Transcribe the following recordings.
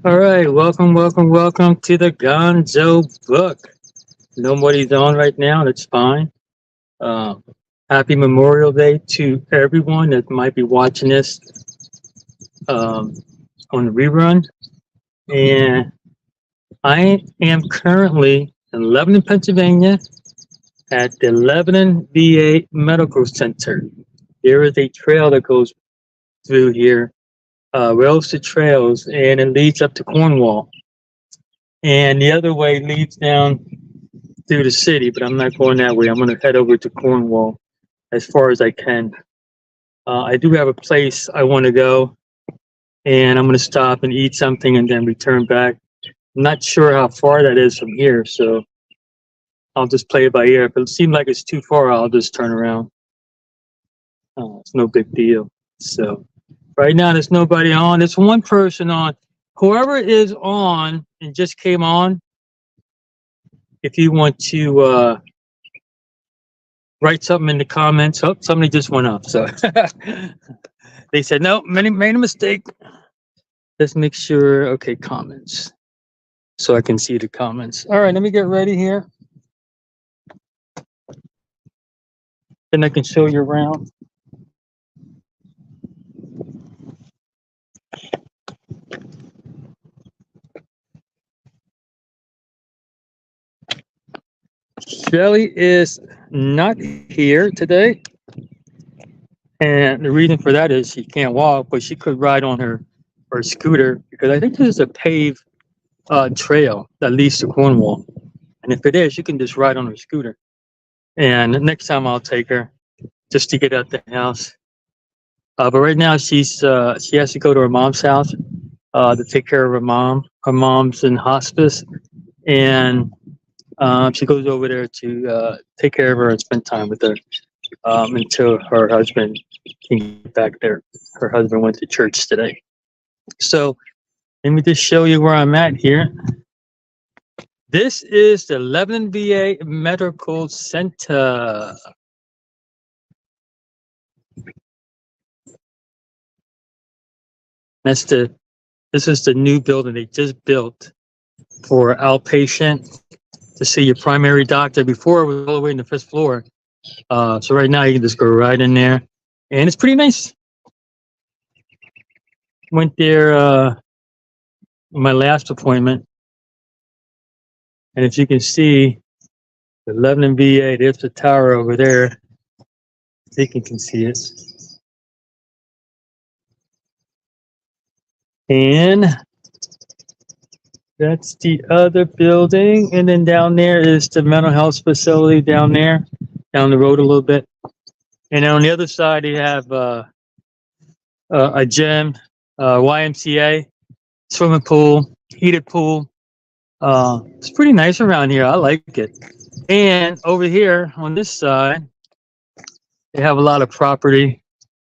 All right, welcome to the Gonzo Book. Nobody's on right now. That's fine. Um, Happy Memorial Day to everyone that might be watching this um, on the rerun. And I am currently in Lebanon, Pennsylvania, at the Lebanon VA Medical Center. There is a trail that goes through here, rails to trails, and it leads up to Cornwall. And the other way leads down through the city, but I'm not going that way. I'm going to head over to Cornwall as far as I can. I do have a place I want to go, and I'm going to stop and eat something and then return back. I'm not sure how far that is from here, so I'll just play it by ear. If it seems like it's too far, I'll just turn around. It's no big deal. So right now, there's nobody on. There's one person on. Whoever is on and just came on, if you want to write something in the comments. Oh, somebody just went up. So they said, no, made a mistake. Let's make sure. Okay, comments. So I can see the comments. All right, let me get ready here. Then I can show you around. Shelly is not here today. And the reason for that is she can't walk, but she could ride on her scooter because I think this is a paved trail that leads to Cornwall. And if it is, you can just ride on her scooter. And next time I'll take her just to get out the house. But right now she has to go to her mom's house to take care of her mom. Her mom's in hospice, and she goes over there to take care of her and spend time with her until her husband can get back there. Her husband went to church today. So let me just show you where I'm at here. This is the Lebanon VA Medical Center. This is the new building they just built for outpatient to see your primary doctor. Before it was all the way in the fifth floor. So right now you can just go right in there, and it's pretty nice. Went there my last appointment, and if you can see the Lebanon VA, there's the tower over there. I think you can see it. And that's the other building, and then down there is the mental health facility down there, down the road a little bit. And on the other side, you have a gym, YMCA, swimming pool, heated pool. It's pretty nice around here. I like it. And over here on this side, they have a lot of property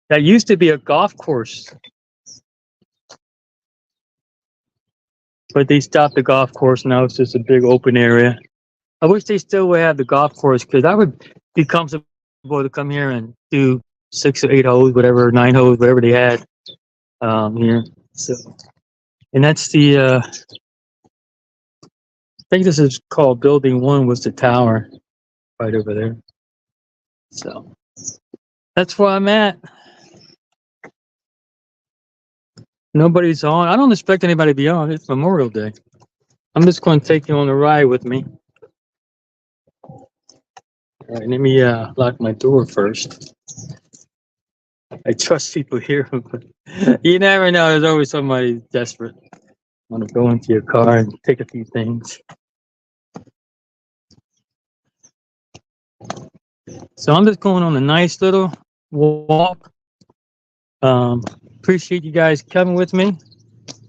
that used to be a golf course. But they stopped the golf course. Now it's just a big open area. I wish they still would have the golf course because I would be comfortable to come here and do 6 or 8 holes, whatever, 9 holes, whatever they had here. So, and that's the, I think this is called Building 1 was the tower right over there. So that's where I'm at. Nobody's on. I don't expect anybody to be on. It's Memorial Day. I'm just going to take you on a ride with me. All right, let me lock my door first. I trust people here, but you never know. There's always somebody desperate. Want to go into your car and take a few things. So I'm just going on a nice little walk. Appreciate you guys coming with me.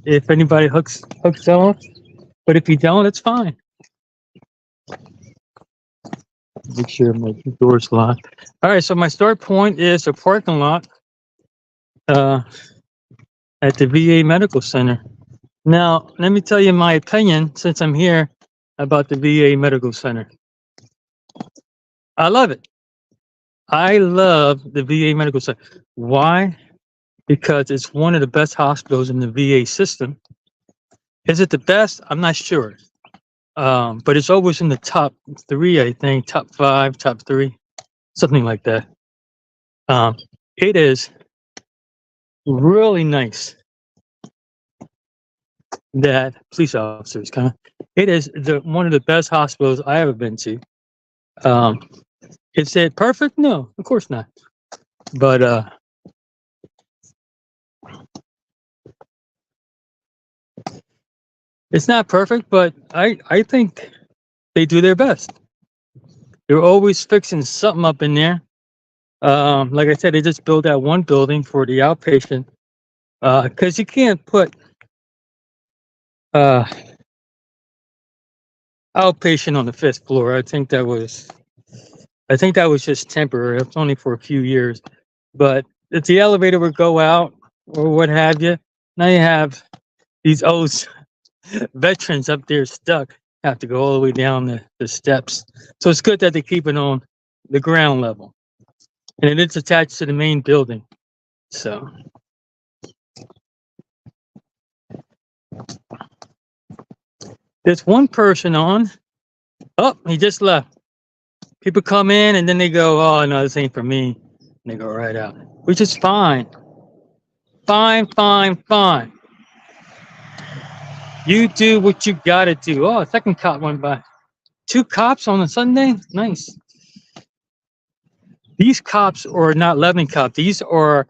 If anybody hooks on, but if you don't, it's fine. Make sure my door's locked. All right, so my start point is a parking lot at the VA Medical Center. Now, let me tell you my opinion since I'm here about the VA Medical Center. I love it. I love the VA Medical Center. Why? Because it's one of the best hospitals in the VA system. Is it the best? I'm not sure. But it's always in the top 3, I think, top 5, top 3, something like that. It is really nice that police officers it is one of the best hospitals I ever been to. Is it perfect? No, of course not. But it's not perfect, but I think they do their best. They're always fixing something up in there. Like I said, they just built that one building for the outpatient, because you can't put outpatient on the 5th floor. I think that was just temporary. It's only for a few years. But if the elevator would go out or what have you, now you have these old veterans up there stuck, have to go all the way down the steps. So it's good that they keep it on the ground level. And it's attached to the main building. So there's one person on. Oh, he just left. People come in and then they go, oh no, this ain't for me. And they go right out, which is fine. Fine. You do what you gotta do. Oh, a second cop went by. 2 cops on a Sunday? Nice. These cops are not Lebanon cops. These are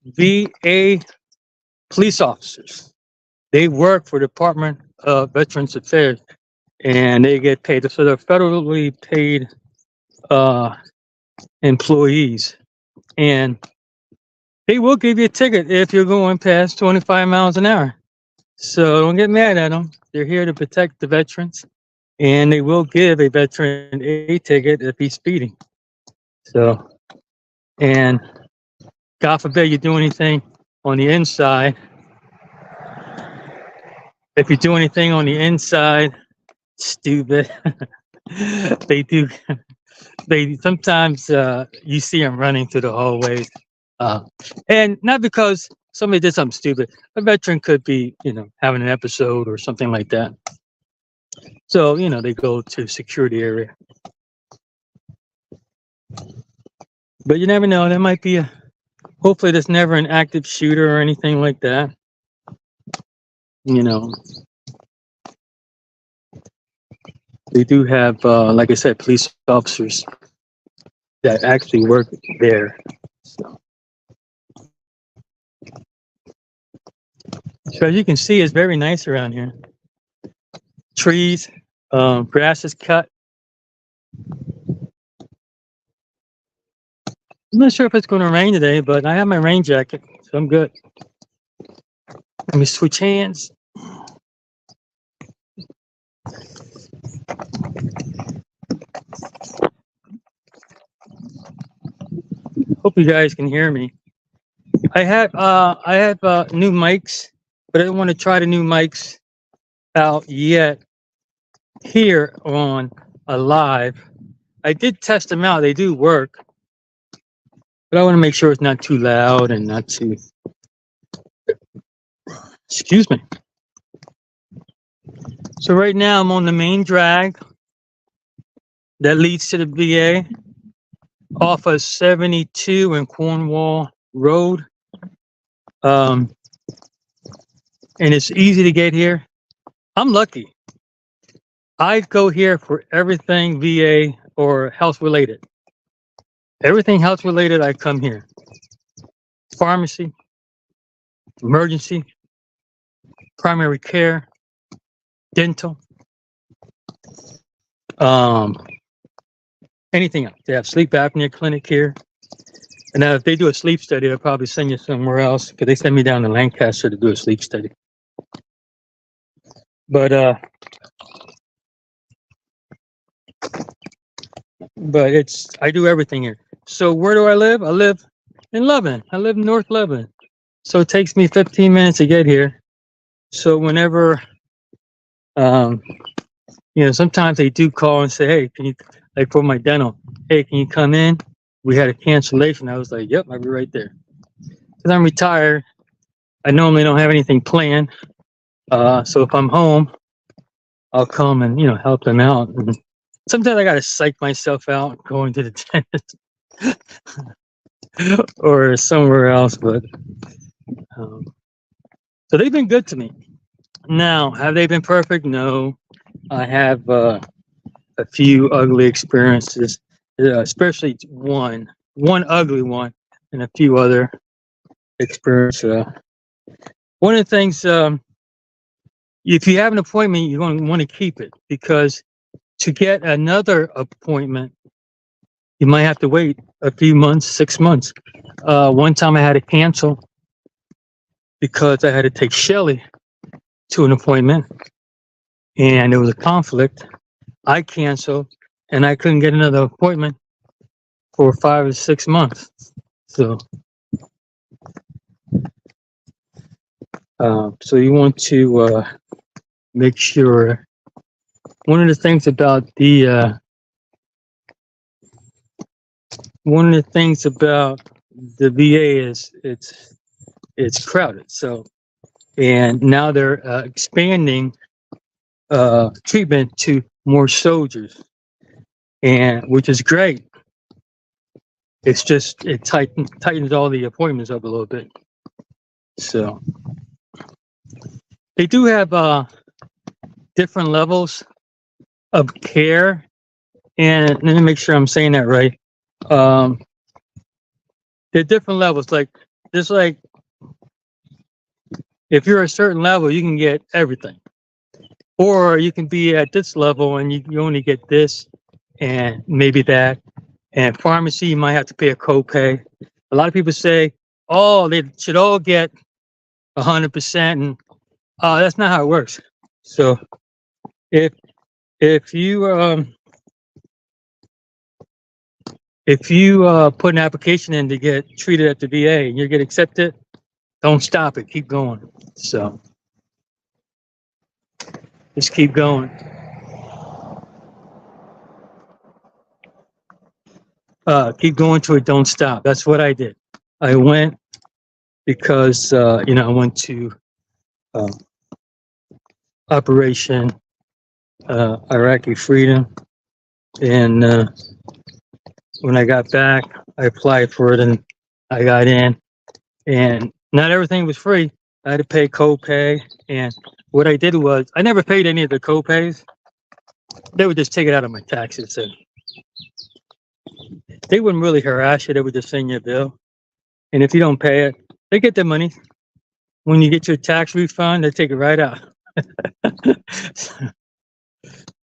VA police officers. They work for the Department of Veterans Affairs, and they get paid. So they're federally paid employees, and they will give you a ticket if you're going past 25 miles an hour. So don't get mad at them. They're here to protect the veterans, and they will give a veteran a ticket if he's speeding. So, and God forbid you do anything on the inside. If you do anything on the inside, stupid. They do. They sometimes you see them running through the hallways, and not because somebody did something stupid. A veteran could be, having an episode or something like that. So they go to security area. But you never know. There might be hopefully there's never an active shooter or anything like that. They do have, like I said, police officers that actually work there. So as you can see, it's very nice around here. Trees, grass is cut. I'm not sure if it's going to rain today, but I have my rain jacket, so I'm good. Let me switch hands. Hope you guys can hear me. I have new mics, but I don't want to try the new mics out yet here on a live. I did test them out. They do work, but I want to make sure it's not too loud and not too, excuse me. So right now I'm on the main drag that leads to the VA off of 72 and Cornwall Road. And it's easy to get here. I'm lucky. I go here for everything VA or health related. Everything health related, I come here. Pharmacy, emergency, primary care, dental, anything else. They have sleep apnea clinic here. And now if they do a sleep study, they'll probably send you somewhere else, because they send me down to Lancaster to do a sleep study. But I do everything here. So where do I live? I live in Lebanon. I live in North Lebanon. So it takes me 15 minutes to get here. So whenever, sometimes they do call and say, hey, can you, like for my dental, hey, can you come in? We had a cancellation. I was like, yep, I'll be right there. Because I'm retired. I normally don't have anything planned. So if I'm home, I'll come and help them out. And sometimes I gotta psych myself out going to the dentist or somewhere else. But um, so they've been good to me. Now, have they been perfect? No. I have a few ugly experiences, especially one ugly one, and a few other experiences. One of the things, if you have an appointment, you're going to want to keep it, because to get another appointment, you might have to wait a few months, 6 months. One time I had to cancel because I had to take Shelly to an appointment, and there was a conflict. I canceled, and I couldn't get another appointment for 5 or 6 months. So, so you want to make sure. One of the things about the VA is it's crowded. So, and now they're expanding treatment to more soldiers, and which is great. It's just it tightens all the appointments up a little bit. So they do have different levels of care, and let me make sure I'm saying that right. There are different levels. Like just like if you're a certain level, you can get everything, or you can be at this level and you only get this and maybe that. And pharmacy, you might have to pay a copay. A lot of people say, "Oh, they should all get 100%," and that's not how it works. So, if you put an application in to get treated at the VA and you get accepted, don't stop it. Keep going. So, just keep going. Keep going to it. Don't stop. That's what I did. I went because I went to Operation Iraqi Freedom, and when I got back, I applied for it and I got in. And not everything was free. I had to pay copay, and what I did was I never paid any of the copays. They would just take it out of my taxes, and they wouldn't really harass you. They would just send you a bill, and if you don't pay it, they get their money. When you get your tax refund, they take it right out. I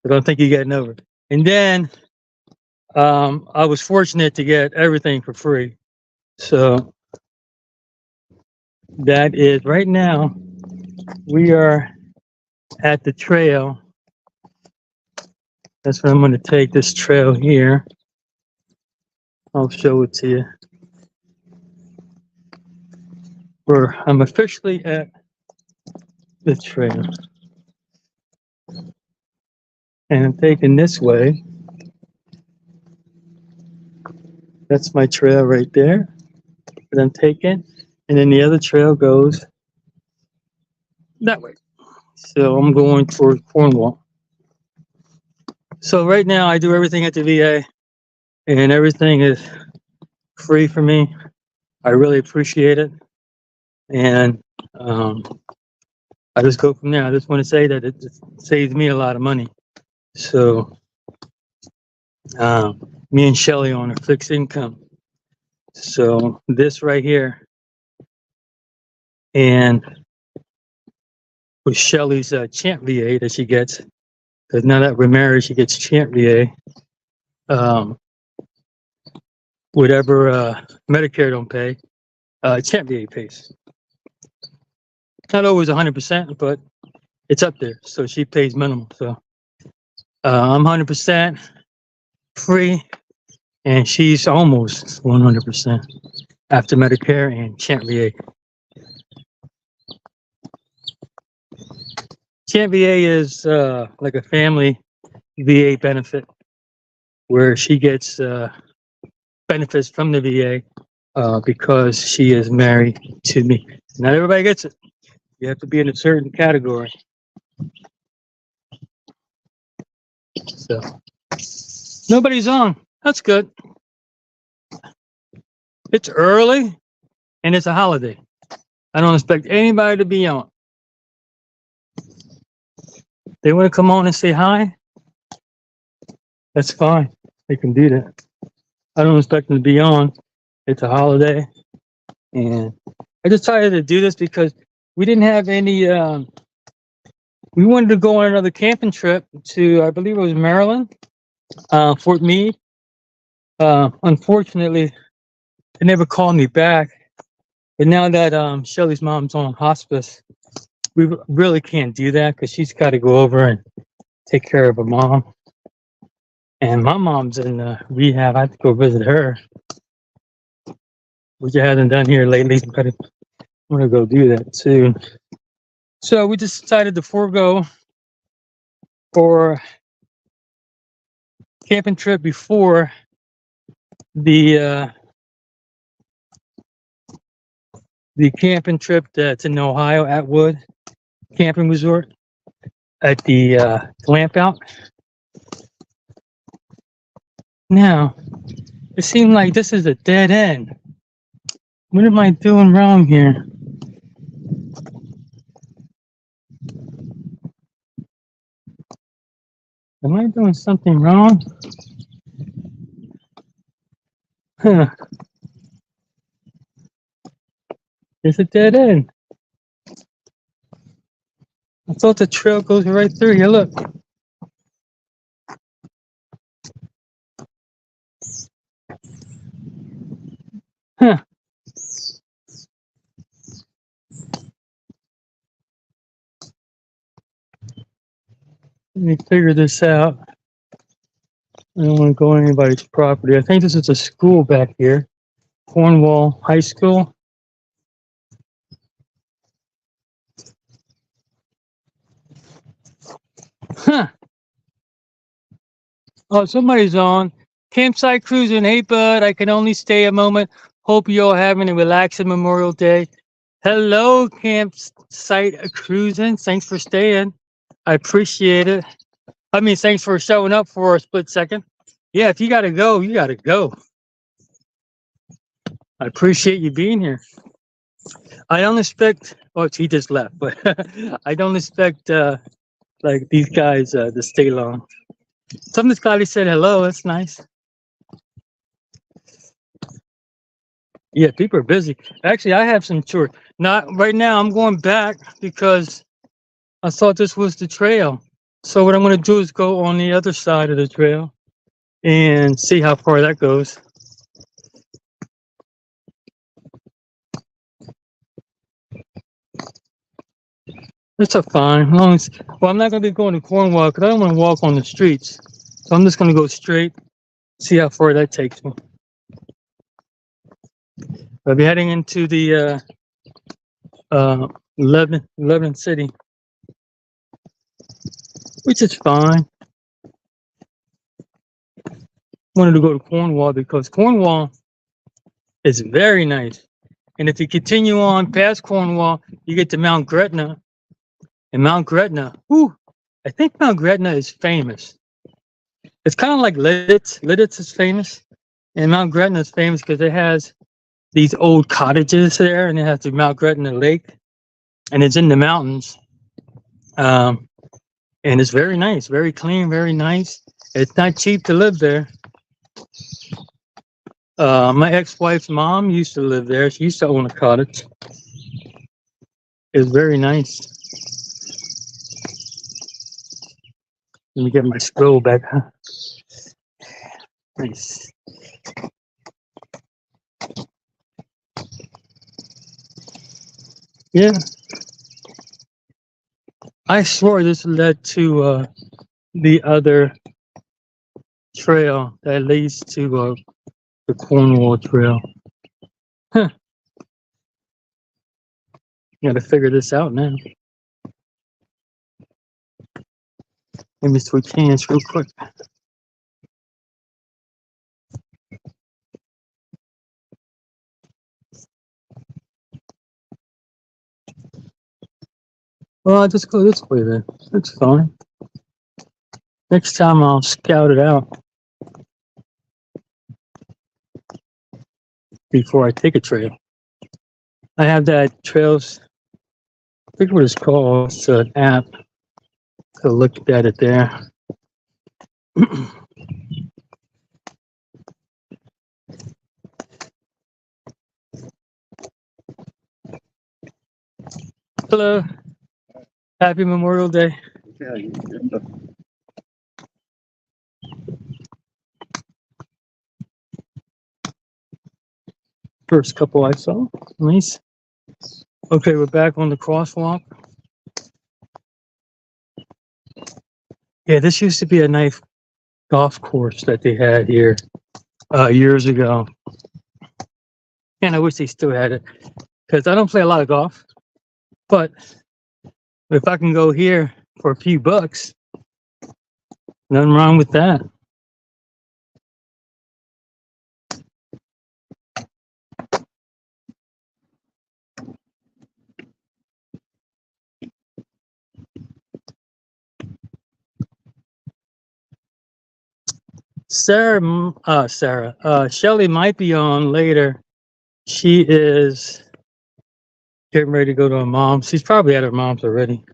don't think you're getting over it. And then I was fortunate to get everything for free. So that is right now, we are at the trail. That's what I'm going to take, this trail here. I'll show it to you. I'm officially at the trail. And I'm taking this way. That's my trail right there that I'm taking. And then the other trail goes that way. So I'm going toward Cornwall. So right now I do everything at the VA, and everything is free for me. I really appreciate it. And I just go from there. I just want to say that it saves me a lot of money. So me and Shelly on a fixed income. So this right here, and with Shelly's Champ VA that she gets, because now that we're married, she gets Champ VA. Whatever Medicare don't pay, Champ VA pays. Not always 100%, but it's up there. So she pays minimum. So I'm 100% free, and she's almost 100% after Medicare and Champ VA. Champ VA is like a family VA benefit, where she gets benefits from the VA because she is married to me. Not everybody gets it. You have to be in a certain category. So nobody's on. That's good. It's early and it's a holiday. I don't expect anybody to be on. They want to come on and say hi. That's fine. They can do that. I don't expect them to be on. It's a holiday. And I decided to do this because we didn't have any, we wanted to go on another camping trip to, I believe it was Maryland, Fort Meade. Unfortunately, they never called me back. But now that Shelly's mom's on hospice, we really can't do that because she's got to go over and take care of her mom. And my mom's in rehab. I have to go visit her, which I haven't done here lately. But I'm going to go do that soon. So we just decided to forego for camping trip before the camping trip that's in Ohio, Atwood Camping Resort at the Glamp-Out. Now, it seemed like this is a dead end. What am I doing wrong here? Am I doing something wrong? Huh. It's a dead end. I thought the trail goes right through here. Look. Huh. Let me figure this out. I don't want to go on anybody's property. I think this is a school back here. Cornwall High School. Huh. Oh, somebody's on. Campsite cruising. Hey, bud, I can only stay a moment. Hope you're all having a relaxing Memorial Day. Hello, campsite cruising. Thanks for staying. I appreciate it. I mean, thanks for showing up for a split second. Yeah, if you got to go, you got to go. I appreciate you being here. I don't expect, oh, he just left, but I don't expect like these guys to stay long. Somebody's glad he said hello. That's nice. Yeah, people are busy. Actually, I have some tours. Not right now. I'm going back because I thought this was the trail. So what I'm going to do is go on the other side of the trail and see how far that goes. It's a fine. As long as, well, I'm not going to be going to Cornwall because I don't want to walk on the streets. So I'm just going to go straight, see how far that takes me. I'll be heading into the Lebanon City, which is fine. Wanted to go to Cornwall because Cornwall is very nice. And if you continue on past Cornwall, you get to Mount Gretna. And Mount Gretna, whew, I think Mount Gretna is famous. It's kind of like Lidditz. Lidditz is famous. And Mount Gretna is famous because it has these old cottages there, and it has the Mount Gretna Lake, and it's in the mountains. And it's very nice, very clean, very nice. It's not cheap to live there. My ex-wife's mom used to live there. She used to own a cottage. It's very nice. Let me get my scroll back. Huh? Nice. Yeah. I swore this led to the other trail that leads to the Cornwall Trail. Huh. Gotta figure this out now. Let me switch hands real quick. Well, I'll just go this way then. That's fine. Next time I'll scout it out before I take a trail. I have that trails, I think what it's called. It's an app. So look at it there. Hello. Happy Memorial Day. First couple I saw. Nice. Okay, we're back on the crosswalk. Yeah, this used to be a nice golf course that they had here years ago. And I wish they still had it because I don't play a lot of golf. But if I can go here for a few bucks, nothing wrong with that. Shelly might be on later. She is getting ready to go to her mom's. She's probably at her mom's already.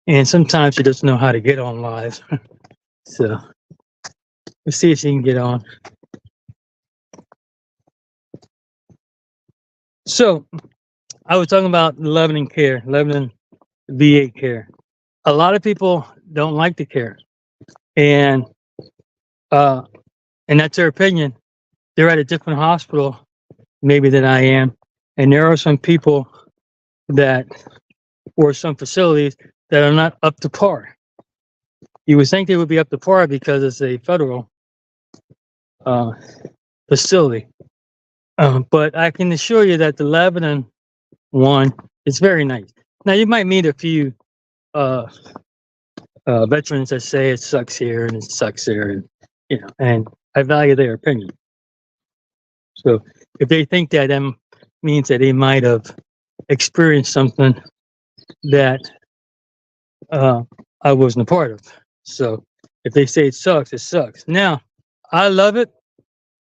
And sometimes she doesn't know how to get on live. So let's see if she can get on. So I was talking about Lebanon care, Lebanon VA care. A lot of people don't like the care. And that's their opinion. They're at a different hospital maybe than I am. And there are some people that, or some facilities that are not up to par. You would think they would be up to par because it's a federal facility. But I can assure you that the Lebanon one is very nice. Now you might meet a few veterans that say it sucks here and it sucks there, and and I value their opinion. So if they think that means that they might have experienced something that I wasn't a part of. So if they say it sucks, it sucks. Now, I love it.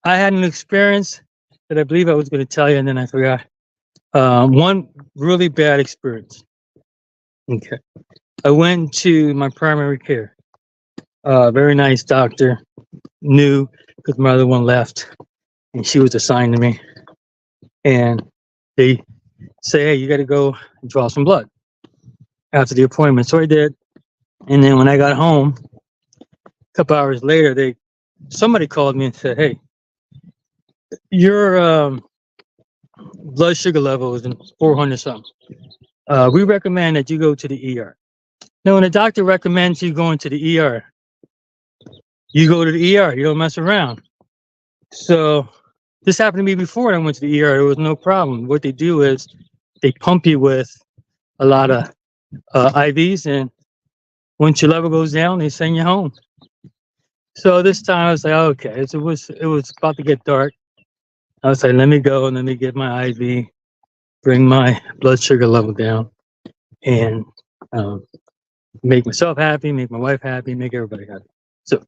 I had an experience that I believe I was going to tell you, and then I forgot. One really bad experience. Okay. I went to my primary care. Very nice doctor. New, because my other one left, and she was assigned to me. And they say, hey, you got to go and draw some blood after the appointment. So I did. And then when I got home, a couple hours later, somebody called me and said, hey, your blood sugar level is 400 something. We recommend that you go to the ER. Now, when a doctor recommends you going to the ER, you go to the ER. You don't mess around. So this happened to me before I went to the ER. There was no problem. What they do is they pump you with a lot of IVs, and once your level goes down, they send you home. So this time I was like, okay, it was about to get dark. I was like, let me go and let me get my IV, bring my blood sugar level down, and make myself happy, make my wife happy, make everybody happy. So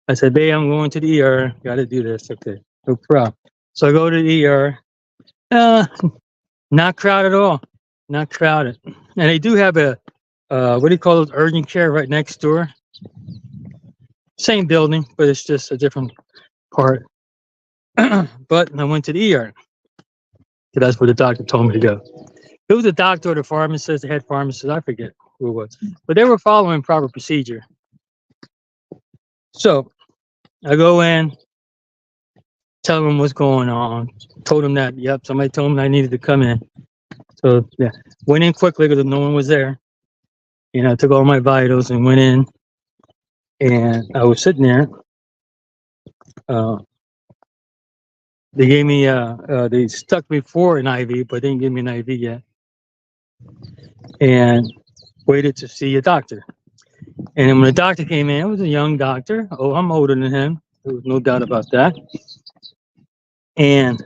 I said, babe, I'm going to the ER. Got to do this. Okay, no problem. So I go to the ER. Not crowded at all. Not crowded. And they do have a, what do you call it, urgent care right next door. Same building, but it's just a different part. But I went to the ER. So that's where the doctor told me to go. It was a doctor or the pharmacist, the head pharmacist, I forget who it was. But they were following proper procedure. So I go in, tell them what's going on. Told them that, yep, somebody told me I needed to come in. So yeah, went in quickly because no one was there. I took all my vitals and went in. And I was sitting there. They gave me, they stuck me for an IV, but they didn't give me an IV yet. And waited to see a doctor. And then when the doctor came in, it was a young doctor. Oh, I'm older than him. There was no doubt about that. And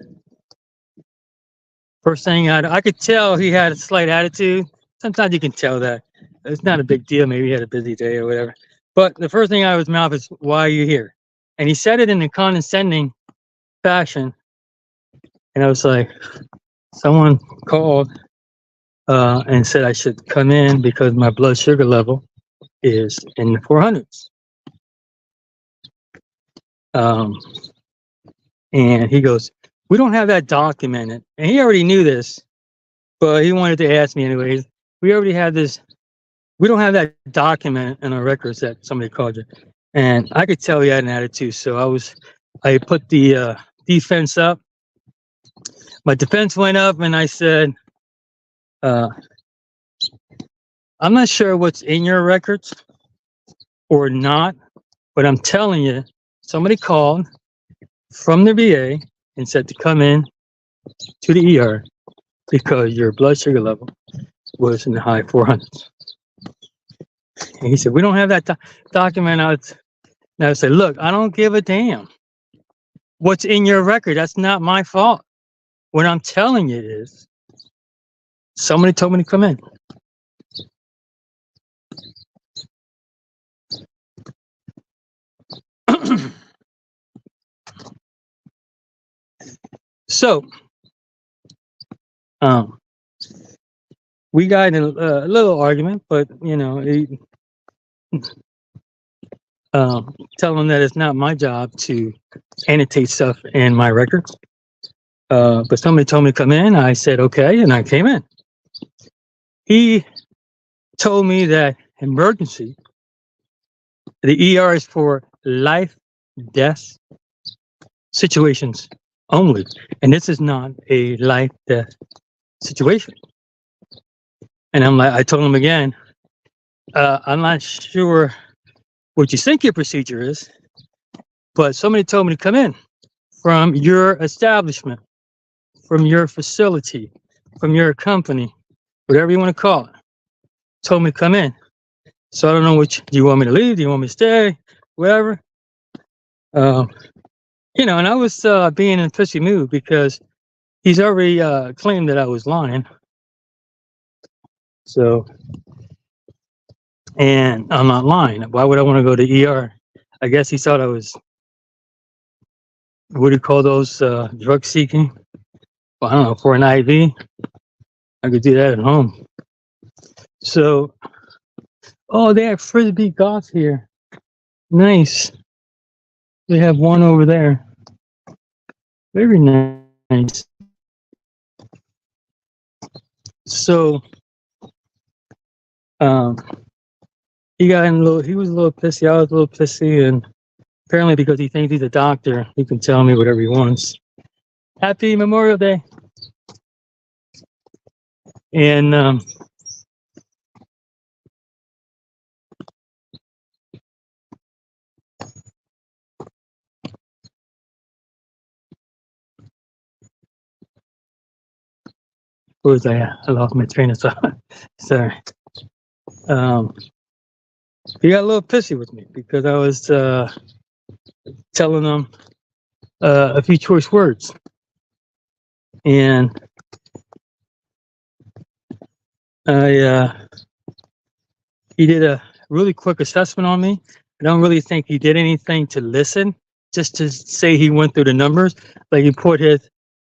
First thing I could tell he had a slight attitude. Sometimes you can tell that. It's not a big deal. Maybe he had a busy day or whatever. But the first thing out of his mouth is, "Why are you here?" And he said it in a condescending fashion. And I was like, someone called and said I should come in because my blood sugar level is in the 400s. And he goes, "We don't have that documented." And he already knew this, but he wanted to ask me anyways. We already had this. We don't have that document in our records that somebody called you. And I could tell he had an attitude. So I put the defense up. My defense went up and I said, I'm not sure what's in your records or not, but I'm telling you, somebody called from the VA and said to come in to the ER because your blood sugar level was in the high 400s. And he said, "We don't have that document out." And I said, "Look, I don't give a damn what's in your record. That's not my fault. What I'm telling you is somebody told me to come in." So, we got in a little argument, but you know, tell him that it's not my job to annotate stuff in my records. But somebody told me to come in. I said okay, and I came in. He told me that emergency, the ER is for life, death situations only, and this is not a life death situation. And I told him again, I'm not sure what you think your procedure is, but somebody told me to come in from your establishment, from your facility, from your company, whatever you want to call it. Told me to come in. So I don't know do you want me to leave? Do you want me to stay? Whatever. You know, and I was being in a pissy mood because he's already claimed that I was lying. So, and I'm not lying. Why would I want to go to ER? I guess he thought I was, what do you call those, drug seeking? Well, I don't know, for an IV. I could do that at home. So, oh, they have Frisbee golf here. Nice. They have one over there. Very nice. So, he was a little pissy. I was a little pissy, and apparently because he thinks he's a doctor, he can tell me whatever he wants. Happy Memorial Day. And what was I at? I lost my train of thought. Sorry. He got a little pissy with me because I was telling him a few choice words. And he did a really quick assessment on me. I don't really think he did anything to listen, just to say he went through the numbers. Like he put his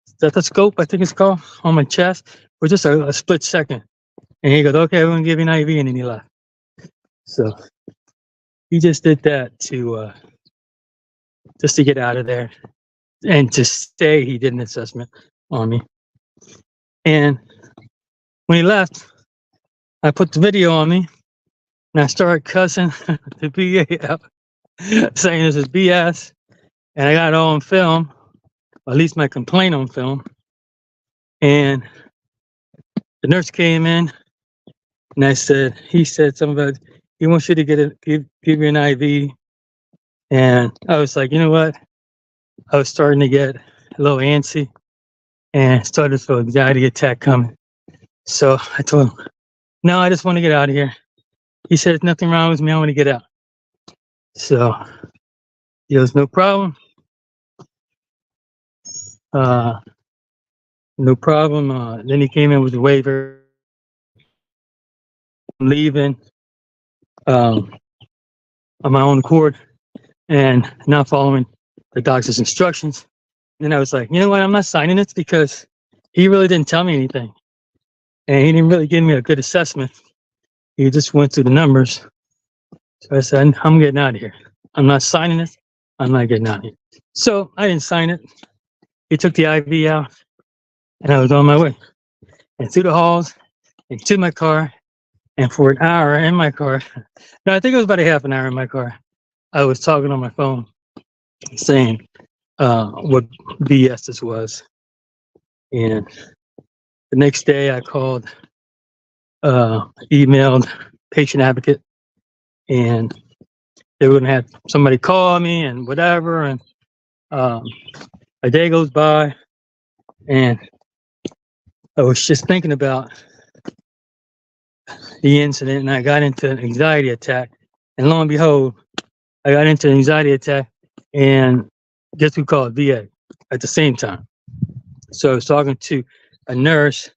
stethoscope, I think it's called, on my chest for just a split second. And he goes, "Okay, we're gonna give you an IV," and then he left. So he just did that to just to get out of there and to say he did an assessment on me. And when he left, I put the video on me and I started cussing the VA out, saying this is BS. And I got it all on film, or at least my complaint on film. And the nurse came in and he said something about, he wants you to give you an IV. And I was like, you know what? I was starting to get a little antsy and started to feel anxiety attack coming. So I told him, "No, I just want to get out of here." He said, "There's nothing wrong with me. I want to get out." So he goes, "No problem. No problem. Then he came in with the waiver. I'm leaving on my own accord and not following the doctor's instructions. And I was like, you know what? I'm not signing this because he really didn't tell me anything. And he didn't really give me a good assessment. He just went through the numbers. So I said, I'm getting out of here. I'm not signing this. I'm not getting out of here. So I didn't sign it. He took the IV out and I was on my way. And through the halls and to my car. And for an hour in my car, no, I think it was about a half an hour in my car, I was talking on my phone saying what BS this was. And the next day I called, emailed patient advocate, and they were going to have somebody call me and whatever. And a day goes by and I was just thinking about the incident and I got into an anxiety attack. And lo and behold, I got into an anxiety attack and guess who called VA at the same time. So I was talking to a nurse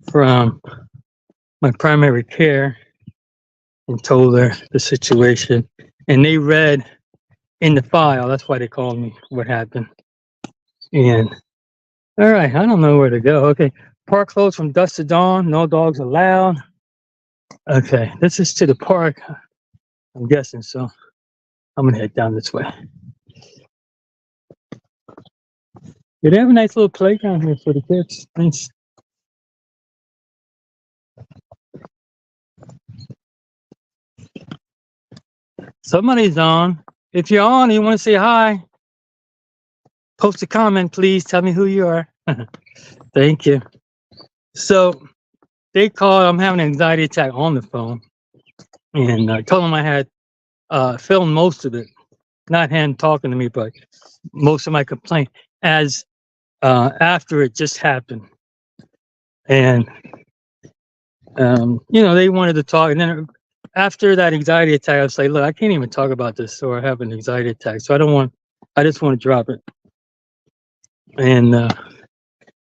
from my primary care and told her the situation. And they read in the file, that's why they called me, what happened. And all right, I don't know where to go. Okay, park closed from dusk to dawn, no dogs allowed. Okay, this is to the park, I'm guessing, so I'm gonna head down this way. Yeah, they have a nice little playground here for the kids. Thanks. Somebody's on. If you're on and you want to say hi, post a comment, please. Tell me who you are. Thank you. So they called, I'm having an anxiety attack on the phone. And I told them I had filmed most of it. Not him talking to me, but most of my complaint as after it just happened. And, you know, they wanted to talk. And then after that anxiety attack, I was like, look, I can't even talk about this or I have an anxiety attack. So I just want to drop it. And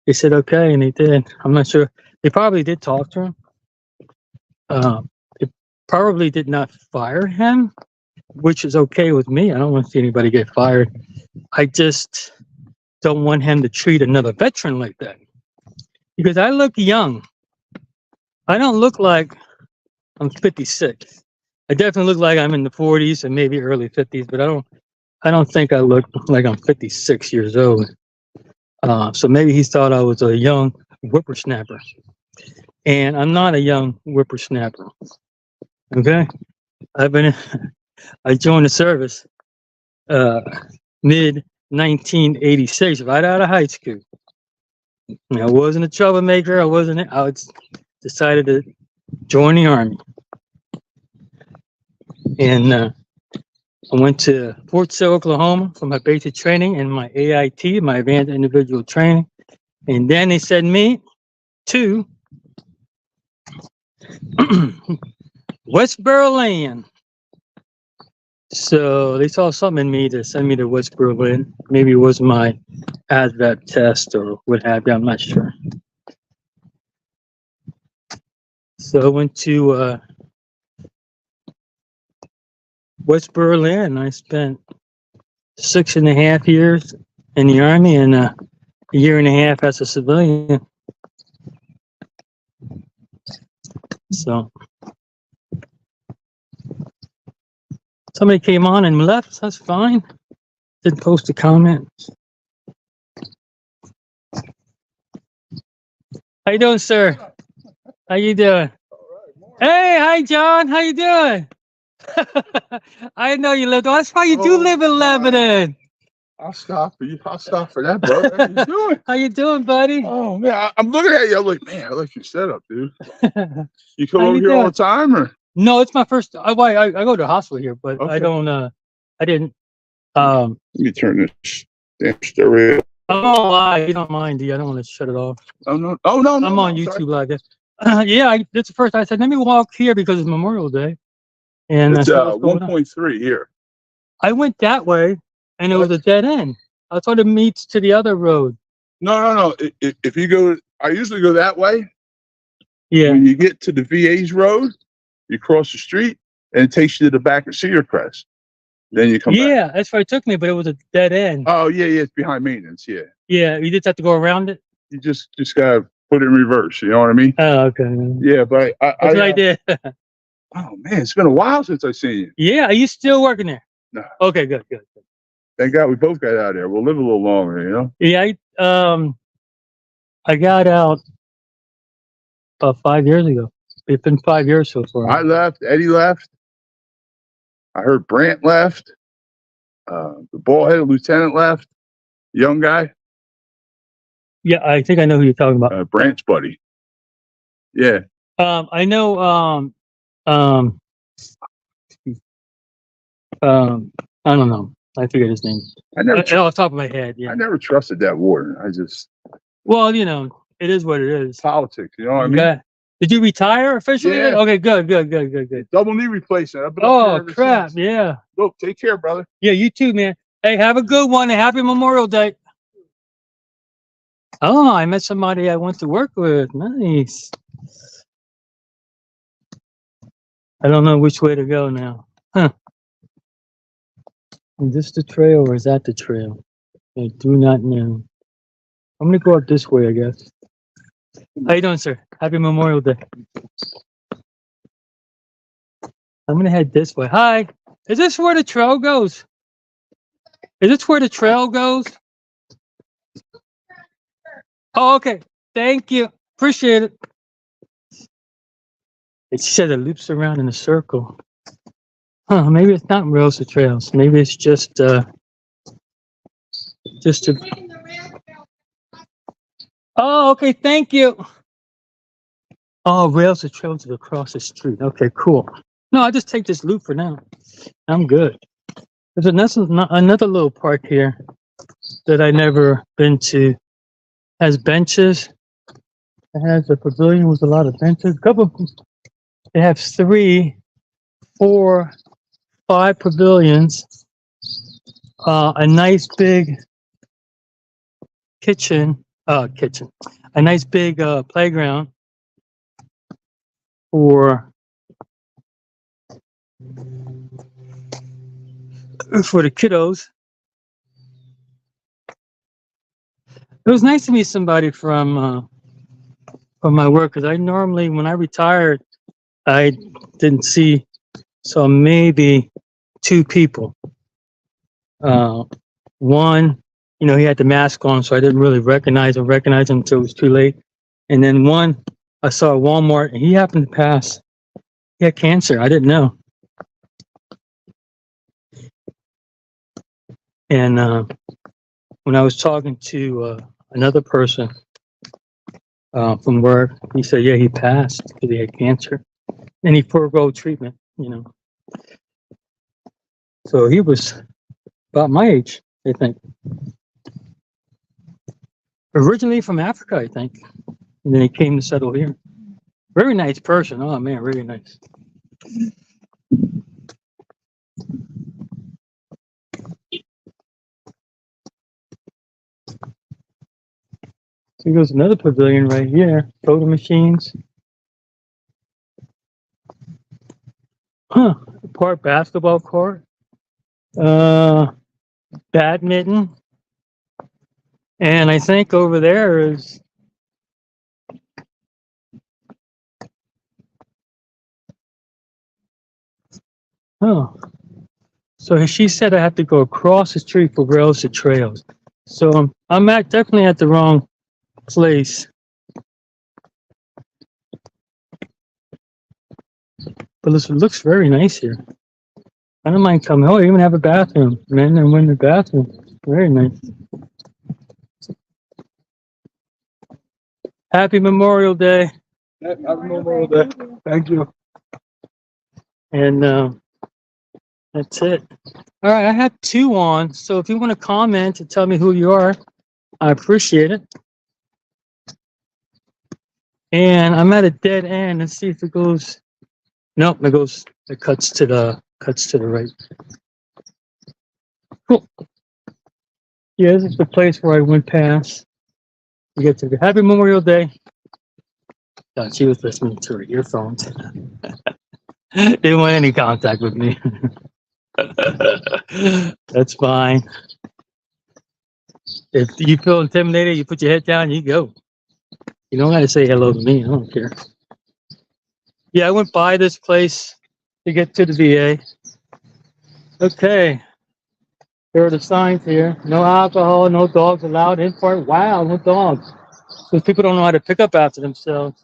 they said, okay. And they did. I'm not sure. They probably did talk to him. They probably did not fire him, which is okay with me. I don't want to see anybody get fired. I just don't want him to treat another veteran like that. Because I look young. I don't look like I'm 56. I definitely look like I'm in the 40s and maybe early 50s, but I don't think I look like I'm 56 years old. So maybe he thought I was a young whippersnapper. And I'm not a young whippersnapper. Okay? I joined the service mid 1986, right out of high school. I wasn't a troublemaker. I decided to join the Army. And I went to Fort Sill, Oklahoma for my basic training and my AIT, my advanced individual training. And then they sent me to West Berlin. So they saw something in me to send me to West Berlin. Maybe it was my ASVAB test or what have you, I'm not sure. So I went to West Berlin. I spent 6.5 years in the Army and a year and a half as a civilian. So somebody came on and left. That's fine. Didn't post a comment. How you doing, sir? How you doing? Hey, hi, John. How you doing? I know you live. That's why you do live in Lebanon. I'll stop for you. I'll stop for that, bro. How you doing? How you doing, buddy? Oh man, I'm looking at you. I'm like, man, I like your setup, dude. You come How over you here doing? all the time, or? No, it's my first. I go to the hospital here, but Okay. I don't. I didn't. Let me turn this damn stereo. Oh, you don't mind, D? I don't want to shut it off. Oh no! Oh no! I'm on YouTube like this. Yeah, that's the first. I said, let me walk here because it's Memorial Day, and It's I saw what's going on. 1.3 here. I went that way, and it was a dead end. I thought it meets to the other road. No. If you go, I usually go that way. Yeah. When you get to the VA's road, you cross the street, and it takes you to the back of Cedar Crest. Then you come back. Yeah, that's where it took me, but it was a dead end. Oh yeah, it's behind maintenance. Yeah. Yeah, you just have to go around it. You just gotta put it in reverse. You know what I mean? Oh, okay. Yeah, but That's what I did. Oh man, it's been a while since I've seen you. Yeah, are you still working there? No. Okay, good. Thank God we both got out of there. We'll live a little longer, you know? Yeah, I got out about 5 years ago. It's been 5 years so far. I left, Eddie left. I heard Brant left. The bald-headed lieutenant left. Young guy. Yeah, I think I know who you're talking about. Brant's buddy. Yeah. I know I don't know. I forget his name. Off the top of my head, yeah. I never trusted that warden. Well, you know, it is what it is. Politics, you know what I mean? Yeah. Did you retire officially? Yeah. Okay, good. Double knee replacement. Oh, crap, yeah. Look, take care, brother. Yeah, you too, man. Hey, have a good one and happy Memorial Day. Oh, I met somebody I went to work with. Nice. I don't know which way to go now. Huh. Is this the trail or is that the trail? I do not know. I'm gonna go up this way, I guess. How you doing, sir? Happy Memorial Day. I'm gonna head this way. Hi. Is this where the trail goes? Is this where the trail goes? Oh, okay. Thank you. Appreciate it. It said it loops around in a circle. Huh, maybe it's not rails to trails. Maybe it's just a... Oh, okay, thank you. Oh, rails to trails across the street. Okay, cool. No, I'll just take this loop for now. I'm good. There's another little park here that I never been to. Has benches. It has a pavilion with a lot of benches. They have 3, 4, 5 pavilions. A nice big kitchen. A nice big playground for the kiddos. It was nice to meet somebody from my work, because I normally, when I retired, I didn't see, so maybe 2 people. One, you know, he had the mask on, so I didn't really recognize him until it was too late. And then one, I saw at Walmart, and he happened to pass. He had cancer. I didn't know. And when I was talking to another person from work, he said, yeah, he passed because he had cancer. And he forego treatment, you know. So he was about my age, I think. Originally from Africa, I think. And then he came to settle here. Very nice person. Oh, man, really nice. So goes another pavilion right here. Photo machines. Huh. Court, basketball court. Badminton. And I think over there is so she said I have to go across the street for rails to trails. So I'm definitely at the wrong place. But it looks very nice here. I don't mind coming. Oh, you even have a bathroom. Men and women bathroom. Very nice. Happy Memorial Day. Happy Memorial Day. Thank you. And that's it. All right, I had 2 on. So if you want to comment and tell me who you are, I appreciate it. And I'm at a dead end. Let's see if it goes. Nope, it cuts to the right. Cool. Yeah, this is the place where I went past. We get to the Happy Memorial Day. She was listening to her earphones. Didn't want any contact with me. That's fine. If you feel intimidated, you put your head down, you go. You don't got to say hello to me. I don't care. Yeah, I went by this place to get to the VA. Okay. There are the signs here. No alcohol, no dogs allowed in part. Wow, no dogs. Because people don't know how to pick up after themselves.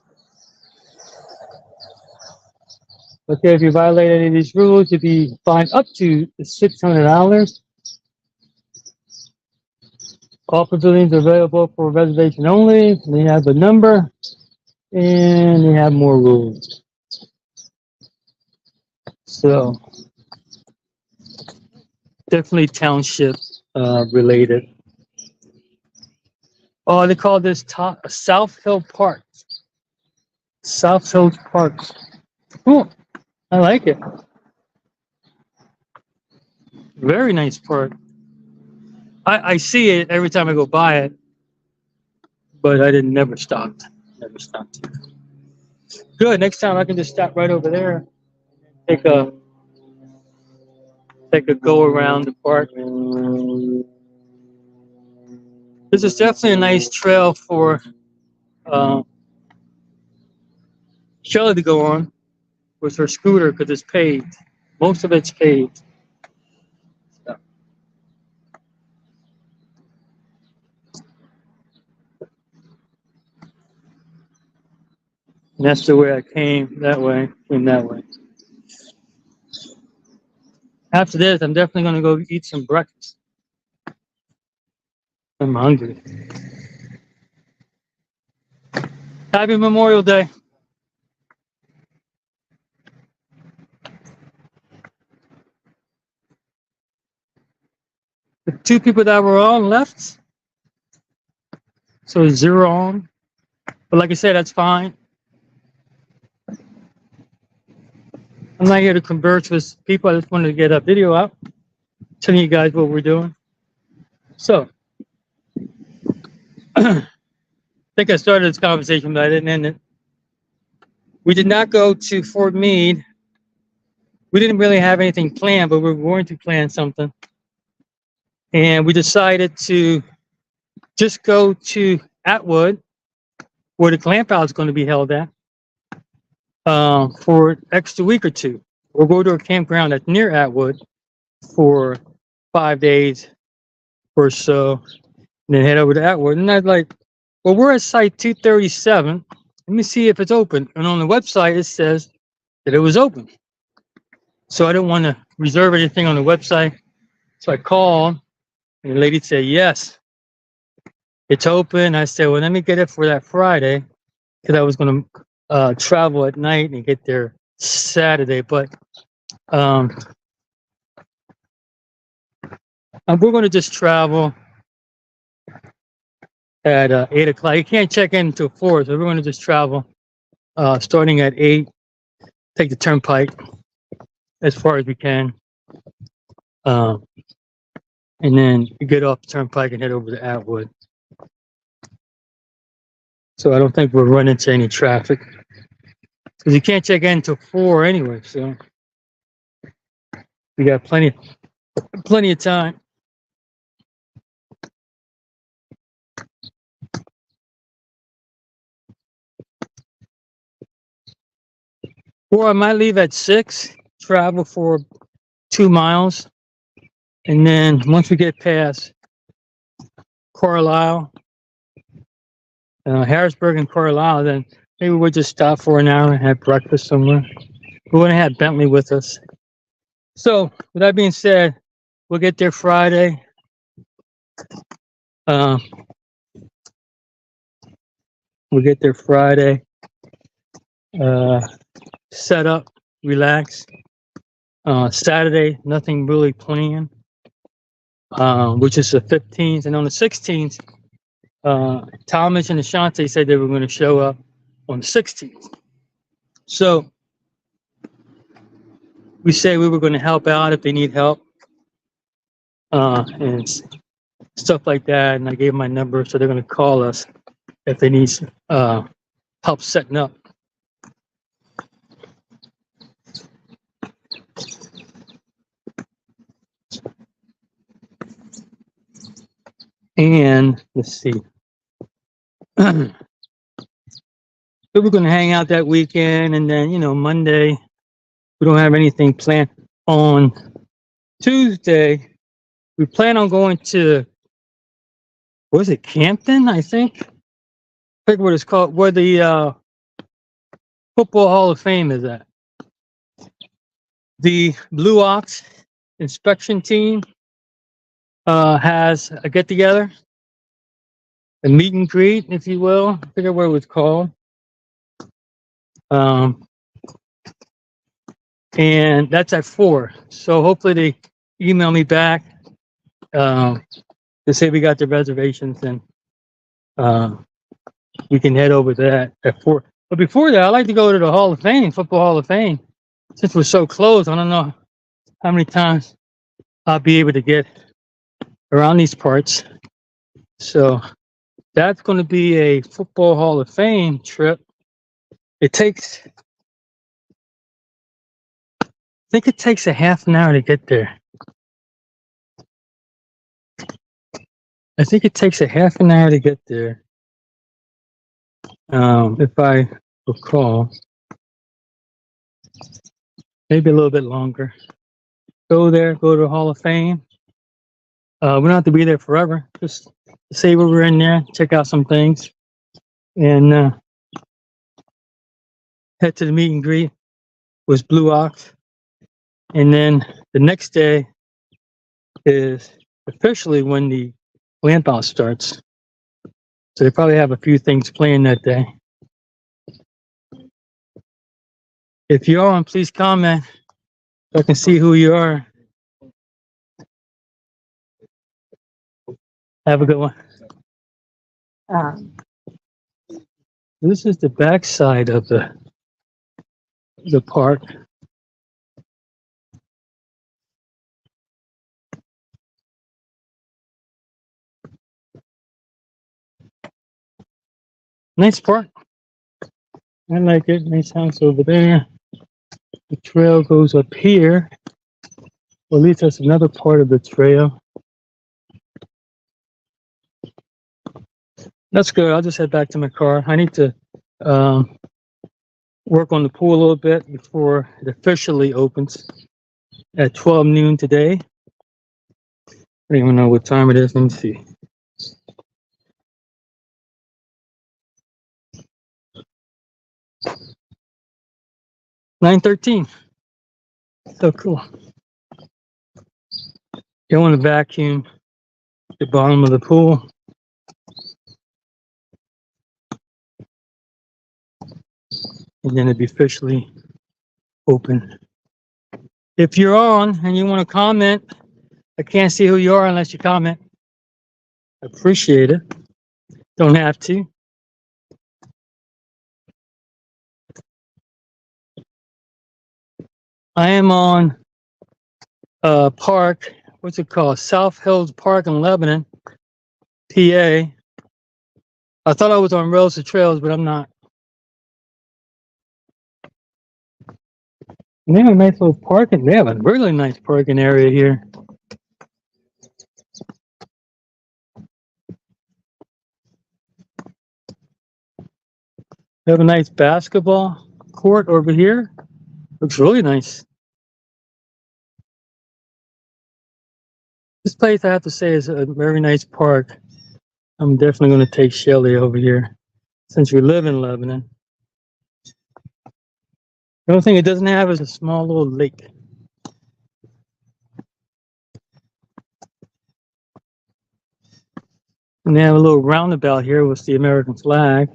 Okay, if you violate any of these rules, you'll be fined up to $600. All pavilions are available for reservation only. They have a number, and they have more rules. So, definitely township related. Oh, they call this South Hill Park. South Hill Park. Cool. I like it. Very nice park. I see it every time I go by it, but I didn't never stopped. Never stopped. Good. Next time I can just stop right over there. Take a go around the park. This is definitely a nice trail for Shelly to go on with her scooter because it's paved. Most of it's paved. So. And that's the way I came that way. After this, I'm definitely going to go eat some breakfast. I'm hungry. Happy Memorial Day. The two people that were on left. So 0 on. But like I said, that's fine. I'm not here to converse with people. I just wanted to get a video out, telling you guys what we're doing. So, I think I started this conversation, but I didn't end it. We did not go to Fort Meade. We didn't really have anything planned, but we were going to plan something. And we decided to just go to Atwood, where the Glamp-Out is going to be held at, for an extra week or two. We'll go to a campground that's near Atwood for 5 days or so, and then head over to Atwood. And I was like, well, we're at site 237. Let me see if it's open. And on the website, it says that it was open. So I didn't want to reserve anything on the website. So I called, and the lady said, yes, it's open. I said, well, let me get it for that Friday, because I was going to travel at night and get there Saturday. But we're going to just travel at 8 o'clock. You can't check in until 4, so we're going to just travel starting at 8, take the turnpike as far as we can, and then you get off the turnpike and head over to Atwood. So I don't think we'll run into any traffic, because you can't check in until 4 anyway, so we got plenty of time. Or I might leave at 6, travel for 2 miles, and then once we get past Carlisle, Harrisburg and Carlisle, then maybe we'll just stop for an hour and have breakfast somewhere. We're going to have Bentley with us. So, with that being said, we'll get there Friday. Set up, relax. Saturday, nothing really planned, which is the 15th. And on the 16th, Thomas and Ashante said they were going to show up on the 16th. So we said we were going to help out if they need help, and stuff like that. And I gave them my number, so they're going to call us if they need help setting up. And let's see. So we're going to hang out that weekend, and then, you know, Monday, we don't have anything planned. On Tuesday, we plan on going to, what is it, Campton, I think? I forget what it's called, where the Football Hall of Fame is at. The Blue Ox inspection team has a get-together, a meet and greet, if you will. I forget what it was called. And that's at 4. So hopefully they email me back to say we got the reservations, and we can head over to that at 4. But before that, I'd like to go to the Hall of Fame, Football Hall of Fame. Since we're so close, I don't know how many times I'll be able to get around these parts. So that's going to be a Football Hall of Fame trip. It takes, I think it takes a half an hour to get there. I think it takes a half an hour to get there. If I recall, maybe a little bit longer. Go there, go to the Hall of Fame. We don't have to be there forever. Just say we're in there, check out some things, and head to the meet and greet with Blue Ox. And then the next day is officially when the Glamp-Out starts. So they probably have a few things planned that day. If you're on, please comment so I can see who you are. Have a good one. This is the back side of the park. Nice park. I like it. Nice house over there. The trail goes up here. Or at least that's another part of the trail. That's good. I'll just head back to my car. I need to work on the pool a little bit before it officially opens at 12 noon today. I don't even know what time it is. Let me see. $9:13. So cool. You want to vacuum the bottom of the pool. And then it'd be officially open. If you're on and you want to comment, I can't see who you are unless you comment. I appreciate it. Don't have to. I am on park, what's it called? South Hills Park in Lebanon, PA. I thought I was on Rails to Trails, but I'm not. And they have a nice little parking. They have a really nice parking area here. They have a nice basketball court over here. Looks really nice. This place, I have to say, is a very nice park. I'm definitely going to take Shelly over here since we live in Lebanon. The only thing it doesn't have is a small little lake. And they have a little roundabout here with the American flag.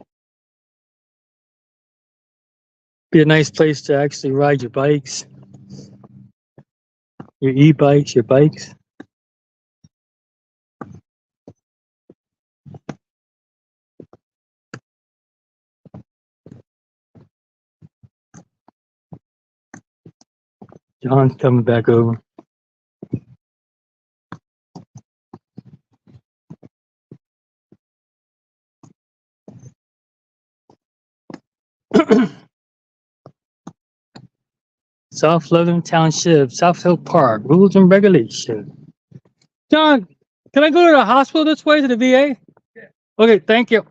Be a nice place to actually ride your bikes, your e-bikes, your bikes. John's coming back over. South Lebanon Township, South Hill Park, rules and regulations. John, can I go to the hospital this way to the VA? Yeah. Okay, thank you.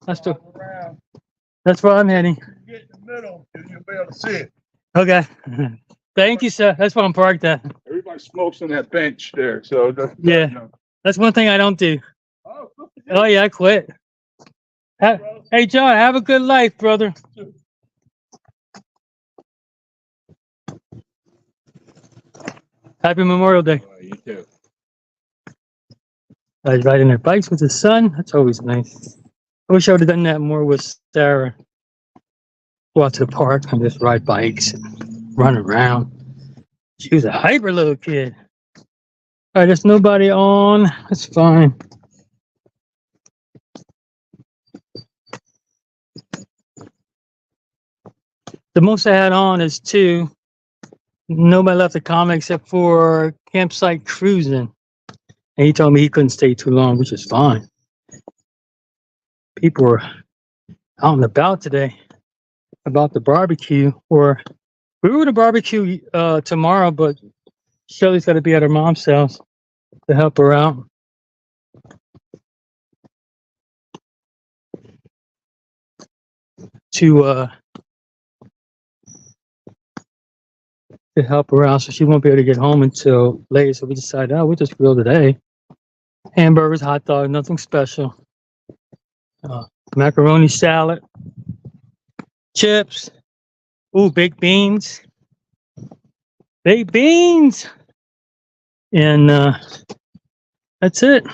That's where I'm heading. Get in the middle, and you'll be able to see it. Okay. Thank you, sir. That's where I'm parked at. Everybody smokes on that bench there, so Yeah. you know. That's one thing I don't do. Oh, Oh, yeah, I quit. Hey, John, have a good life, brother. Happy Memorial Day. you too. Guys riding their bikes with the sun. That's always nice. I wish I would have done that more with Sarah. Go out to the park and just ride bikes and run around. She was a hyper little kid. All right, there's nobody on. That's fine. The most I had on is 2. Nobody left a comment except for campsite cruising. And he told me he couldn't stay too long, which is fine. People were out and about today about the barbecue. Or we were going to barbecue tomorrow, but Shelly's got to be at her mom's house to help her out. To help her out, so she won't be able to get home until late. So we decided, oh, we'll just grill today. Hamburgers, hot dog, nothing special. Macaroni salad, chips, ooh, baked beans, and that's it.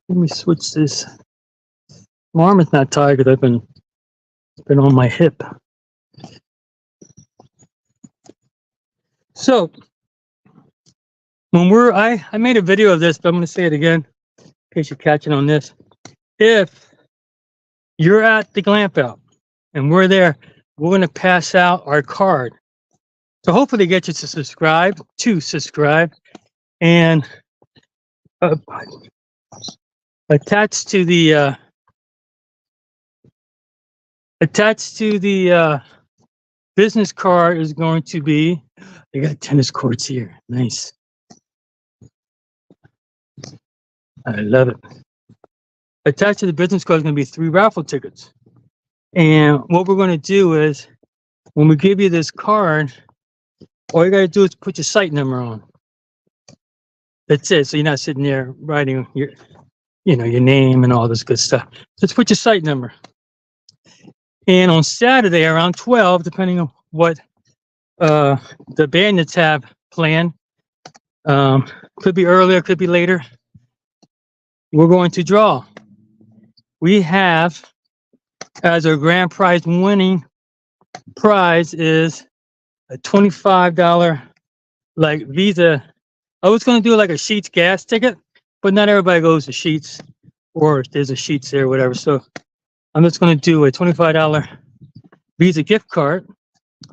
Let me switch this. My arm is not tired because I've been on my hip. So when I made a video of this, but I'm going to say it again in case you're catching on this. If you're at the Glamp-Out and we're there, we're going to pass out our card. So hopefully get you to subscribe, and attached to the business card is going to be, they got tennis courts here. Nice. I love it. Attached to the business card is going to be 3 raffle tickets. And what we're going to do is, when we give you this card, all you got to do is put your site number on. That's it. So you're not sitting there writing your name and all this good stuff. Just put your site number. And on Saturday around 12, depending on what the Bandits have planned, could be earlier, could be later, we're going to draw. We have, as our grand prize winning prize, is a $25 like Visa. I was going to do like a Sheetz gas ticket, but not everybody goes to Sheetz, or there's a Sheetz there, whatever. So I'm just going to do a $25 Visa gift card,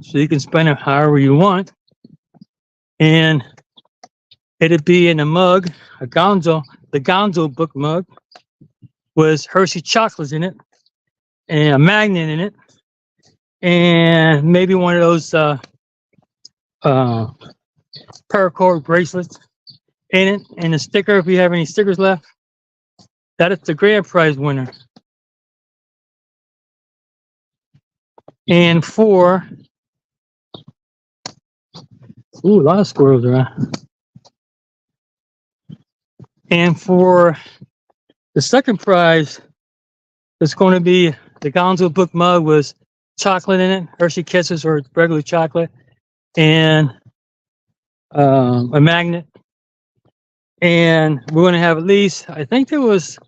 so you can spend it however you want. And it'd be in a mug, the Gonzo book mug, with Hershey chocolates in it, and a magnet in it, and maybe one of those paracord bracelets in it, and a sticker if you have any stickers left. That is the grand prize winner. And for, ooh, a lot of squirrels around. And for the second prize, it's going to be the Gonzo book mug with chocolate in it, Hershey Kisses or regular chocolate, and a magnet. And we're going to have at least, I think there was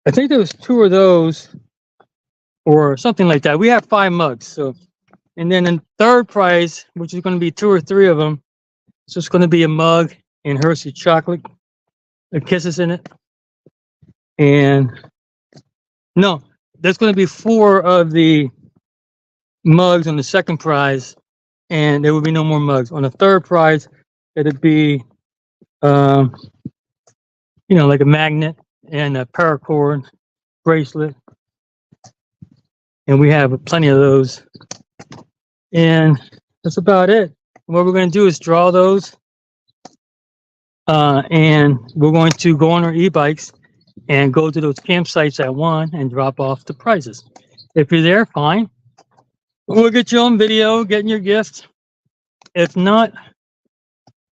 2 of those or something like that. We have 5 mugs. So, and then the third prize, which is going to be 2 or 3 of them, so it's going to be a mug and Hershey chocolate, the Kisses in it. And no, there's going to be 4 of the mugs on the second prize, and there will be no more mugs. On the third prize, it'd be, like a magnet and a paracord bracelet. And we have plenty of those. And that's about it. What we're going to do is draw those. And we're going to go on our e-bikes and go to those campsites at 1 and drop off the prizes. If you're there, fine. We'll get you on video, getting your gift. If not,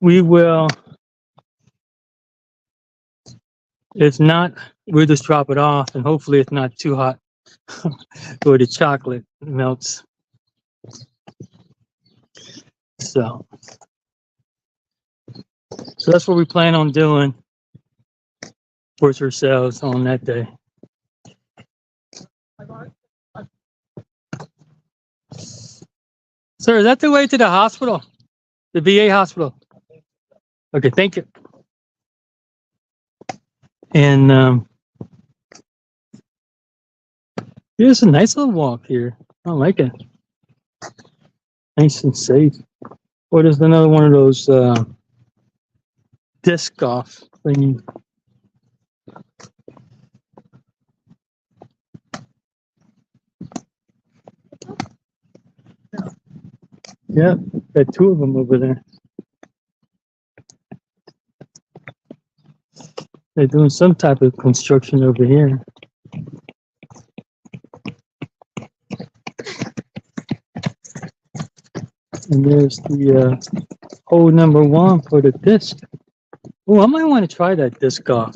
we will. If not, we'll just drop it off, and hopefully it's not too hot or the chocolate melts. So that's what we plan on doing for ourselves on that day. Sir, is that the way to the hospital? The VA hospital? Okay, thank you. And there's a nice little walk here. I like it. Nice and safe. Or there's another one of those disc golf thingy. Yeah, got 2 of them over there. They're doing some type of construction over here. And there's the hole number 1 for the disc. Oh, I might want to try that disc golf.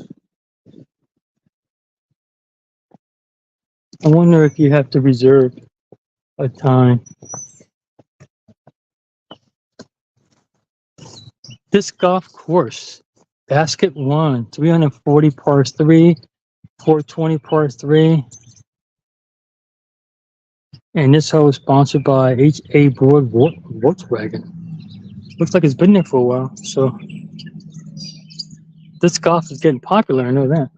I wonder if you have to reserve a time. Disc golf course. Basket 1, 340 par 3, 420 par 3. And this hole is sponsored by H.A. Board Volkswagen. Looks like it's been there for a while. So this golf is getting popular, I know that.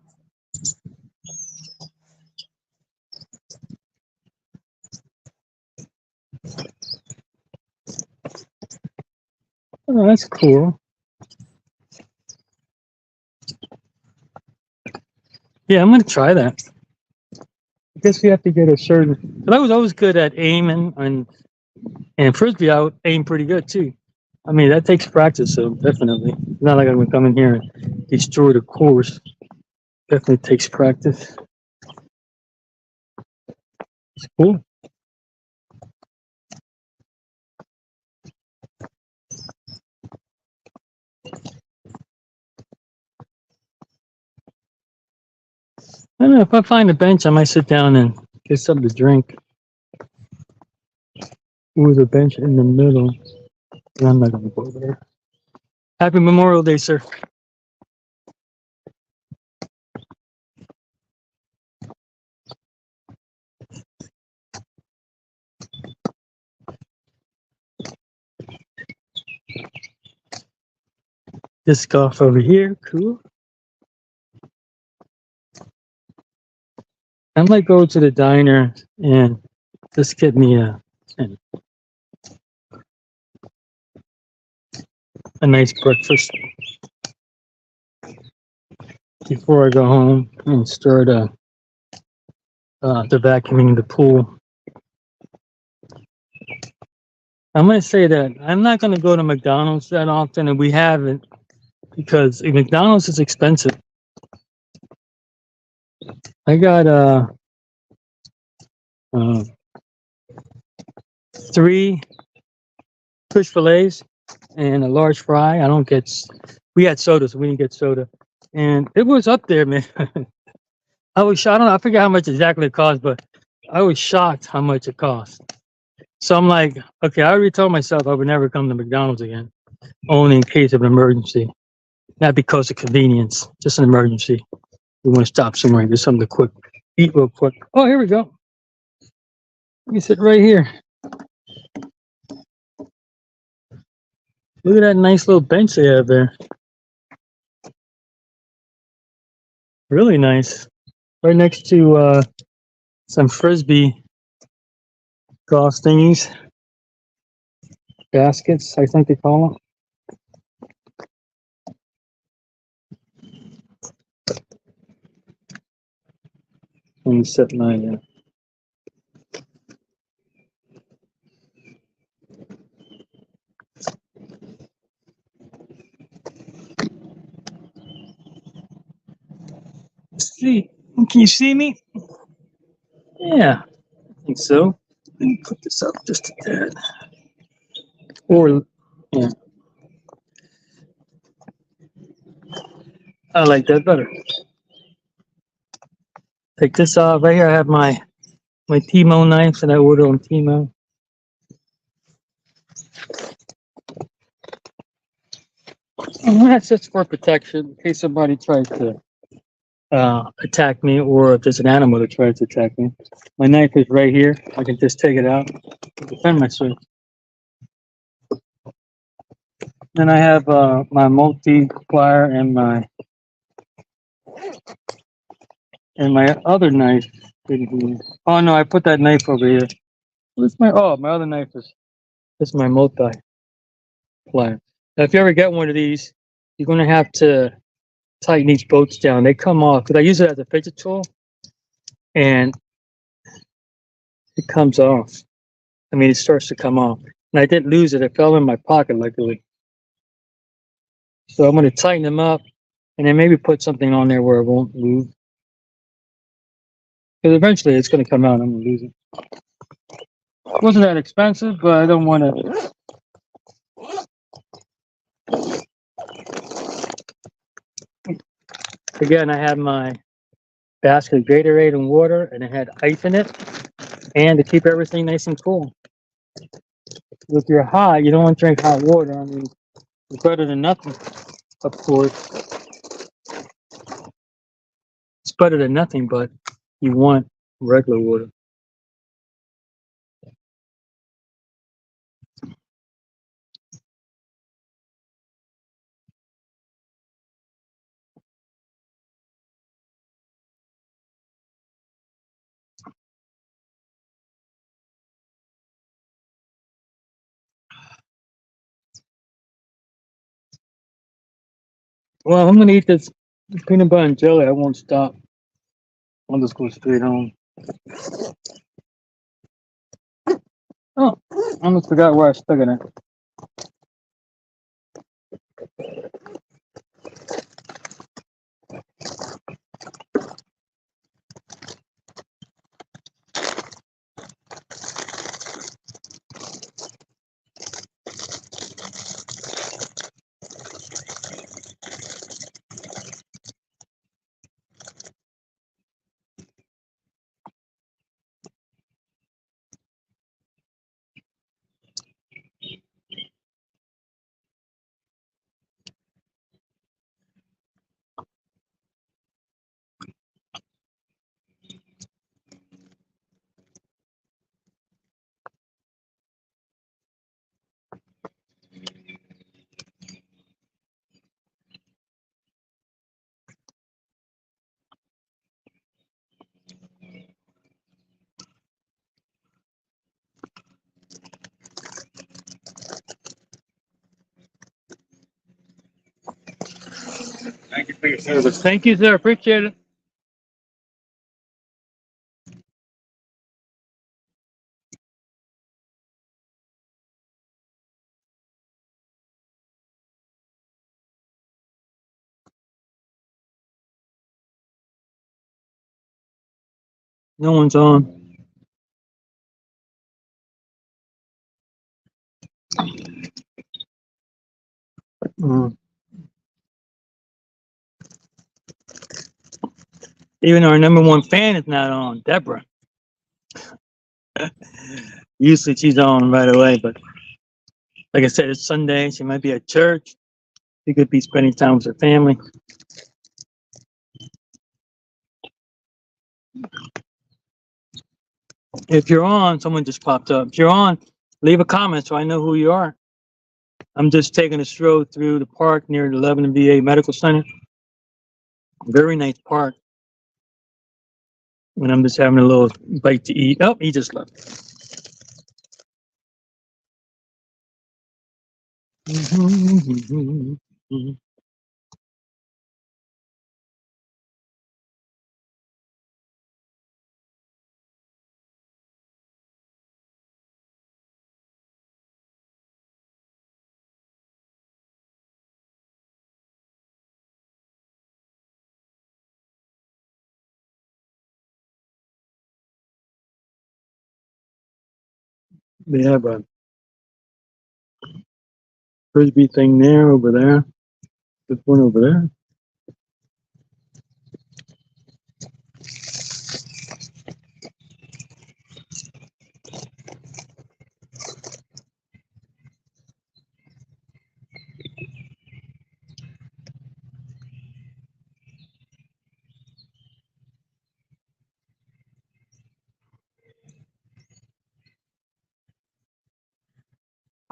Oh, that's cool. Yeah, I'm gonna try that. I guess we have to get a certain. But I was always good at aiming, and frisbee I would aim pretty good too. I mean, that takes practice, so definitely. It's not like I'm gonna come in here and destroy the course. Definitely takes practice. It's cool. I don't know, if I find a bench, I might sit down and get something to drink. With a bench in the middle. And I'm not gonna go there. Happy Memorial Day, sir. Disc golf over here, cool. I might go to the diner and just get me a nice breakfast before I go home and start the vacuuming the pool. I'm gonna say that I'm not gonna go to McDonald's that often, and we haven't, because McDonald's is expensive. I got 3 fish fillets and a large fry. I don't get. We had soda, so we didn't get soda, and it was up there, man. I was shocked. I don't know. I forget how much exactly it cost, but I was shocked how much it cost. So I'm like, okay, I already told myself I would never come to McDonald's again, only in case of an emergency, not because of convenience, just an emergency. We want to stop somewhere and get something to eat real quick. Oh, here we go. We can sit right here. Look at that nice little bench they have there. Really nice. Right next to some frisbee golf thingies. Baskets, I think they call them. Let me set my, see, can you see me? Yeah, I think so. Let me put this up just a tad. Or, yeah, I like that better. Take this off. Right here I have my Timo knives that I ordered on Timo. And that's just for protection in case somebody tries to attack me, or if there's an animal that tries to attack me. My knife is right here. I can just take it out and defend myself. Then I have my multi-plier and my other knife in here. Oh no, I put that knife over here. What's my my other knife is my multi-plier. Now, if you ever get one of these, you're gonna have to tighten these bolts down. They come off because I use it as a fidget tool, and it comes off. I mean, it starts to come off. And I didn't lose it. It fell in my pocket, luckily. So I'm going to tighten them up and then maybe put something on there where it won't move. Because eventually it's going to come out and I'm going to lose it. It wasn't that expensive, but I don't want to. Again, I had my basket of Gatorade and water, and it had ice in it, and to keep everything nice and cool. If you're hot, you don't want to drink hot water. I mean, it's better than nothing, of course. It's better than nothing, but you want regular water. Well, I'm going to eat this peanut butter and jelly. I won't stop. I'll just go straight home. Oh, I almost forgot where I stuck it at. Thank you for your service. Thank you, sir. Appreciate it. No one's on. Mm. Even our number one fan is not on, Deborah. Usually she's on right away, but like I said, it's Sunday. She might be at church. She could be spending time with her family. If you're on, someone just popped up. If you're on, leave a comment so I know who you are. I'm just taking a stroll through the park near the Lebanon VA Medical Center. Very nice park. And I'm just having a little bite to eat. Oh, he just left. They have a frisbee thing there, over there. This one over there.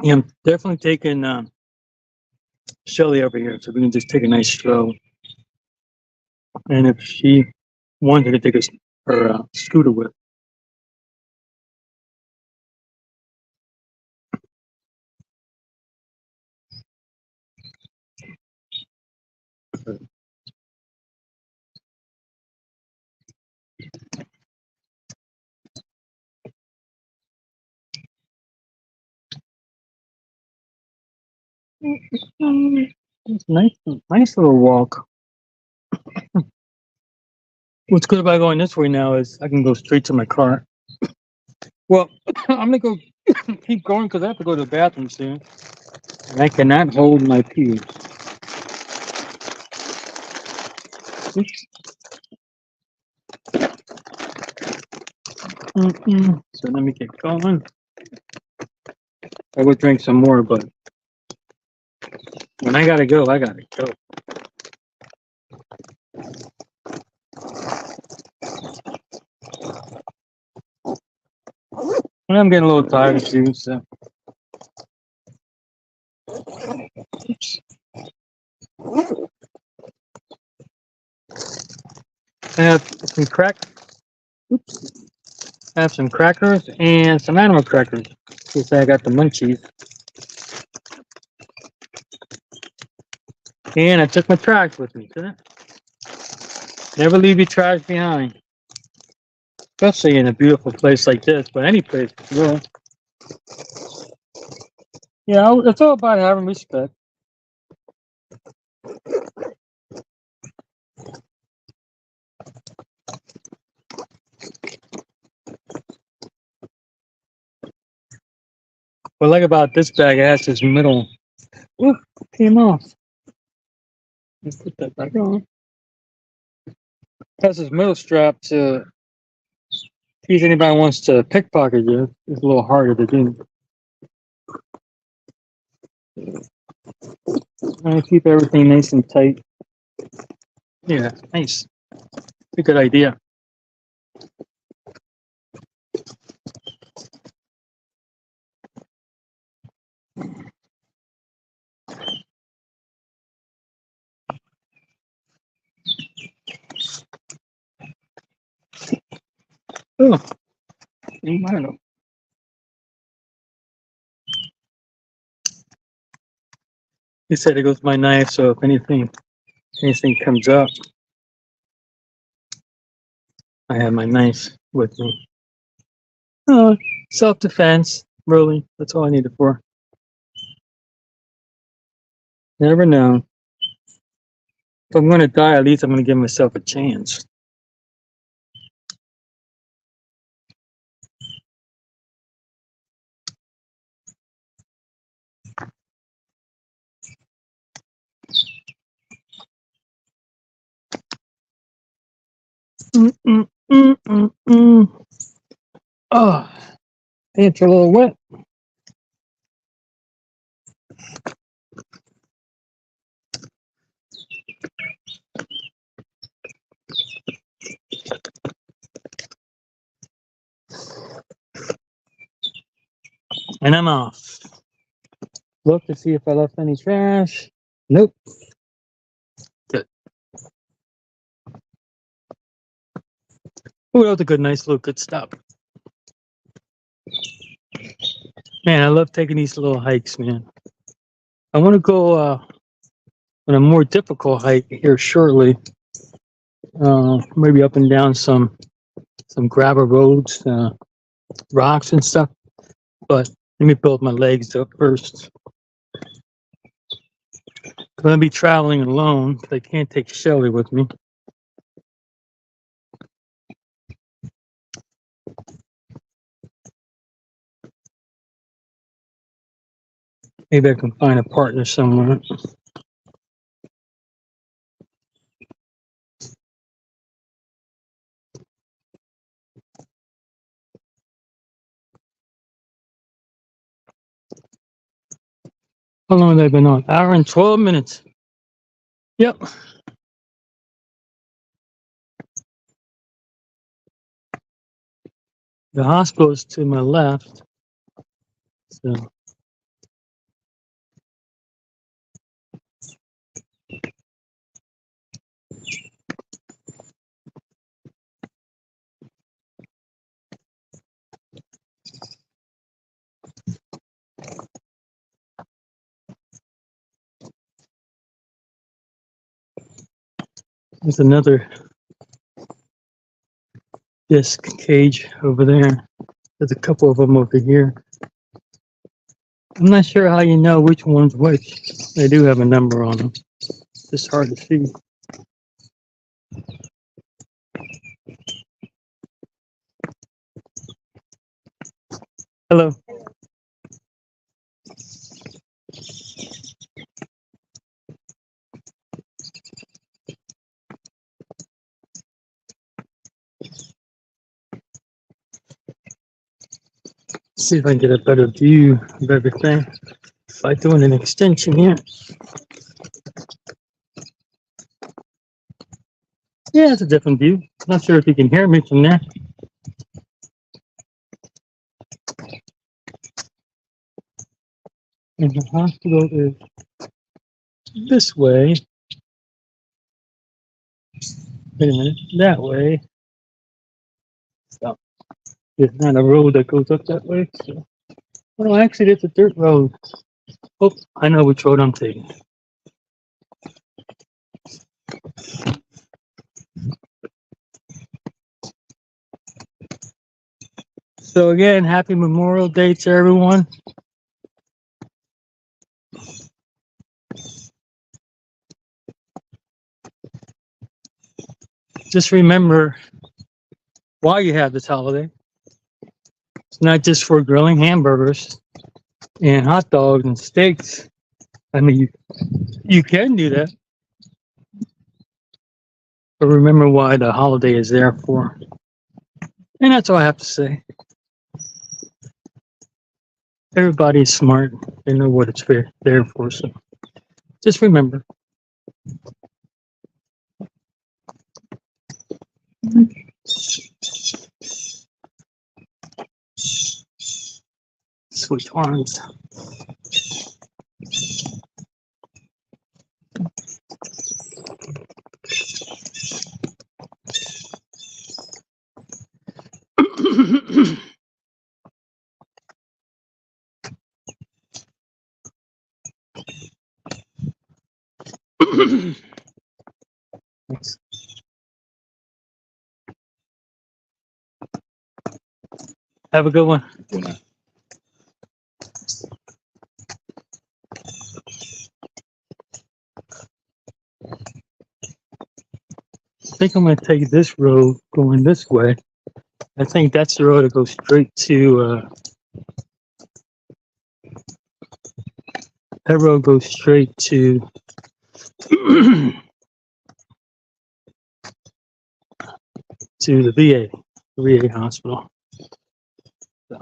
Yeah, I'm definitely taking Shelly over here, so we can just take a nice stroll. And if she wanted to take her scooter with. It's nice little walk. What's good about going this way now is I can go straight to my car. Well, I'm gonna go keep going because I have to go to the bathroom soon. And I cannot hold my pee. Oops. So let me get going. I would drink some more, but when I gotta go, I gotta go. And I'm getting a little tired too, so. Oops. I have some oops. I have some crackers and some animal crackers. Since I got the munchies. And I took my trash with me. Never leave your trash behind. Especially in a beautiful place like this, but any place, really. Yeah, it's all about having respect. What I like about this bag, it has this middle. Ooh, came off. Let's put that back on. It has this middle strap to, in case anybody wants to pickpocket you. It's a little harder to do. I keep everything nice and tight. Yeah, nice. It's a good idea. Oh, I don't know. He said it goes my knife, so if anything comes up, I have my knife with me. Oh, self-defense, really. That's all I need it for. Never know. If I'm gonna die, at least I'm gonna give myself a chance. Oh, it's a little wet. And I'm off. Look to see if I left any trash. Nope. Good. Oh, that was a good, nice little good stop. Man, I love taking these little hikes, man. I want to go on a more difficult hike here shortly. Maybe up and down some gravel roads, rocks and stuff. But let me build my legs up first. I'm gonna be traveling alone because I can't take Shelly with me. Maybe I can find a partner somewhere. How long have I been on? Hour and 12 minutes. Yep. The hospital is to my left. So there's another disc cage over there. There's a couple of them over here. I'm not sure how you know which one's which. They do have a number on them. It's hard to see. Hello. See if I can get a better view of everything by doing an extension here. Yeah, it's a different view. Not sure if you can hear me from there. And the hospital is this way. Wait a minute, that way. So there's not a road that goes up that way. So, well, actually, it's a dirt road. Oh, I know which road I'm taking. So again, happy Memorial Day to everyone. Just remember why you have this holiday. It's not just for grilling hamburgers and hot dogs and steaks. I mean, you can do that. But remember why the holiday is there for. And that's all I have to say. Everybody's smart. They know what it's there for. So just remember. Switch arms. Thanks. Have a good one. I think I'm going to take this road going this way. I think that's the road that goes straight to, that road goes straight to, to the VA hospital. So,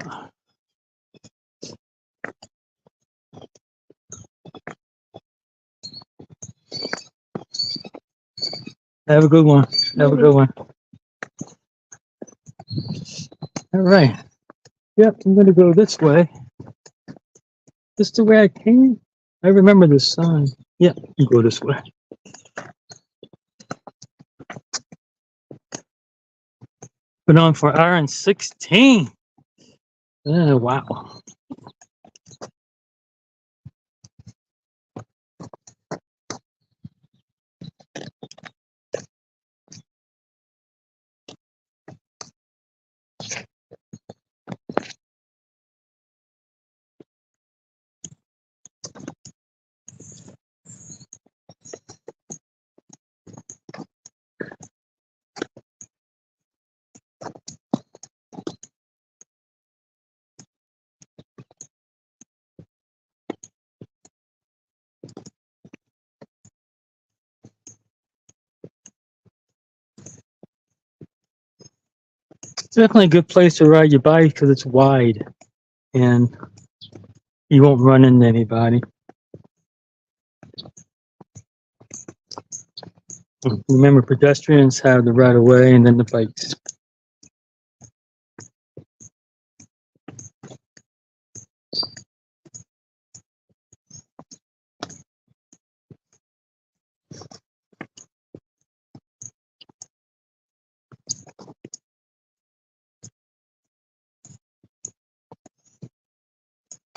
have a good one. Have a good one. All right. Yep, I'm going to go this way. This is the way I came. I remember this sign. Yep, you go this way. Been on for hour and 16. Oh, wow. definitely a good place to ride your bike because it's wide and you won't run into anybody. Remember, pedestrians have the right of way and then the bikes.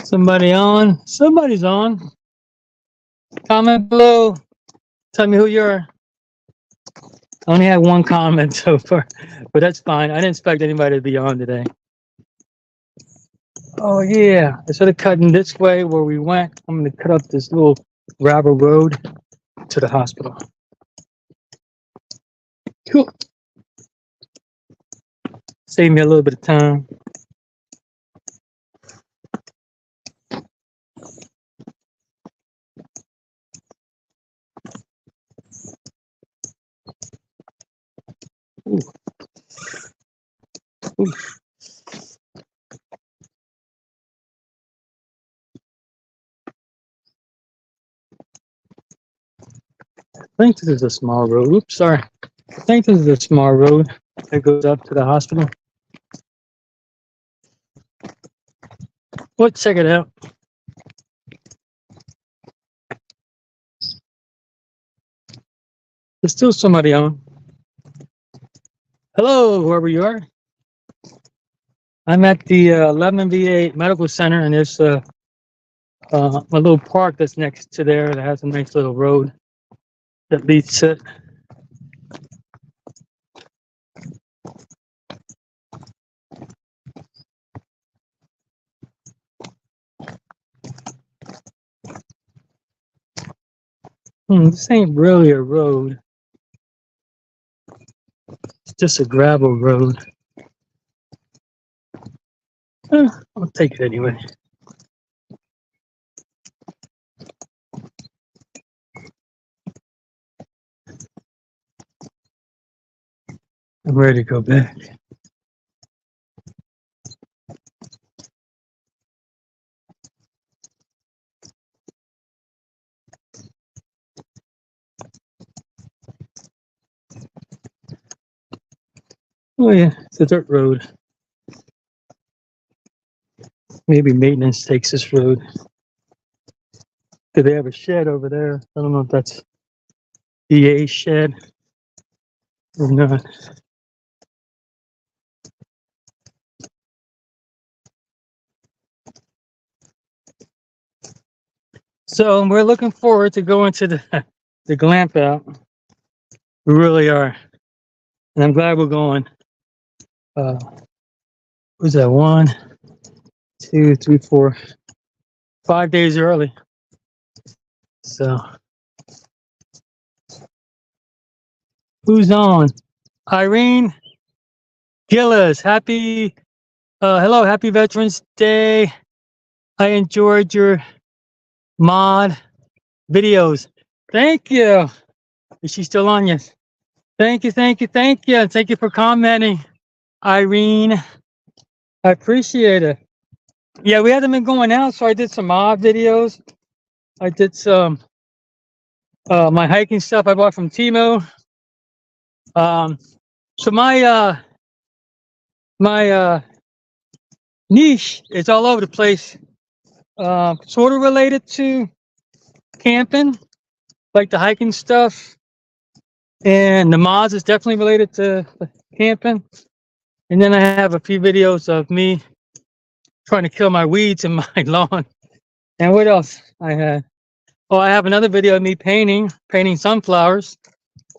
Somebody on? Somebody's on. Comment below. Tell me who you are. I only had one comment so far, but that's fine. I didn't expect anybody to be on today. Oh yeah, instead of cutting this way where we went, I'm gonna cut up this little gravel road to the hospital. Cool. Save me a little bit of time. Ooh. Ooh. I think this is a small road. Oops, sorry. I think this is a small road that goes up to the hospital. Let's check it out. There's still somebody on. Hello, whoever you are. I'm at the Lebanon VA Medical Center, and there's a little park that's next to there that has a nice little road that leads to it. This ain't really a road. It's just a gravel road. I'll take it anyway. I'm ready to go back. Oh yeah, it's a dirt road. Maybe maintenance takes this road. Do they have a shed over there? I don't know if that's VA shed or not. So we're looking forward to going to the Glamp-Out. We really are. And I'm glad we're going. What's that? 1, 2, 3, 4, 5 days early. So who's on? Irene Gillis. Hello, happy Veterans Day. I enjoyed your mod videos. Thank you. Is she still on? Yes. Thank you, thank you, thank you. Thank you for commenting, Irene. I appreciate it. Yeah, we haven't been going out, so I did some mod videos. I did some my hiking stuff I bought from Timo. So my niche is all over the place. Sort of related to camping, like the hiking stuff, and the mods is definitely related to camping. And then I have a few videos of me trying to kill my weeds in my lawn. And what else I had? Oh, I have another video of me painting sunflowers,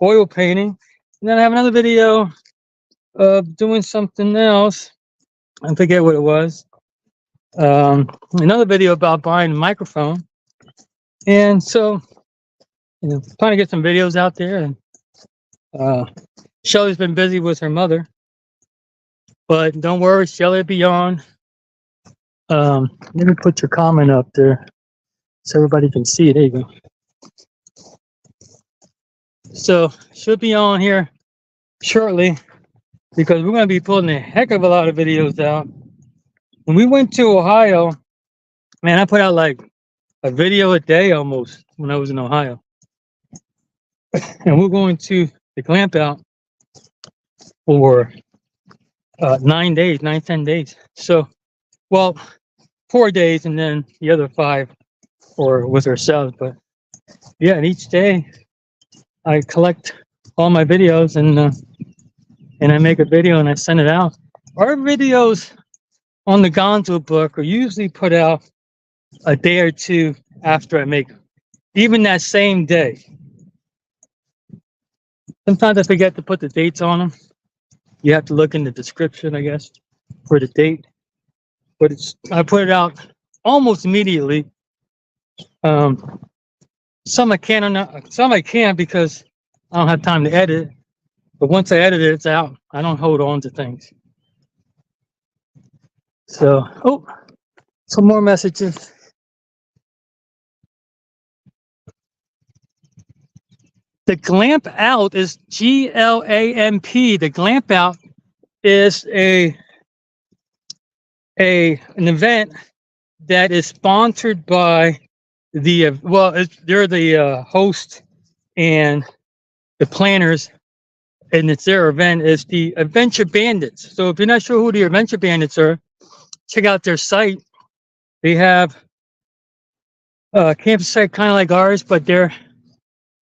oil painting. And then I have another video of doing something else. I forget what it was. Another video about buying a microphone. And so, trying to get some videos out there. And Shelly's been busy with her mother. But don't worry, Shelly will be on. Let me put your comment up there so everybody can see it. There you go. So she'll be on here shortly. because we're going to be putting a heck of a lot of videos out. When we went to Ohio, man, I put out like a video a day almost when I was in Ohio. And we're going to the Glamp-Out for 9 days, 10 days. So, well, 4 days and then the other 5 or with ourselves. But yeah, and each day I collect all my videos and I make a video and I send it out. Our videos on the Gonzo book are usually put out a day or 2 after I make them, even that same day. Sometimes I forget to put the dates on them. You have to look in the description, I guess, for the date. But I put it out almost immediately. Some I can or not, some I can't because I don't have time to edit. But once I edit it, it's out. I don't hold on to things. So, oh, some more messages. The Glamp-Out is Glamp. The Glamp-Out is an event that is sponsored by the they're the host and the planners, and it's their event. Is the Adventure Bandits. So if you're not sure who the Adventure Bandits are, check out their site. They have a campus site kind of like ours, but they're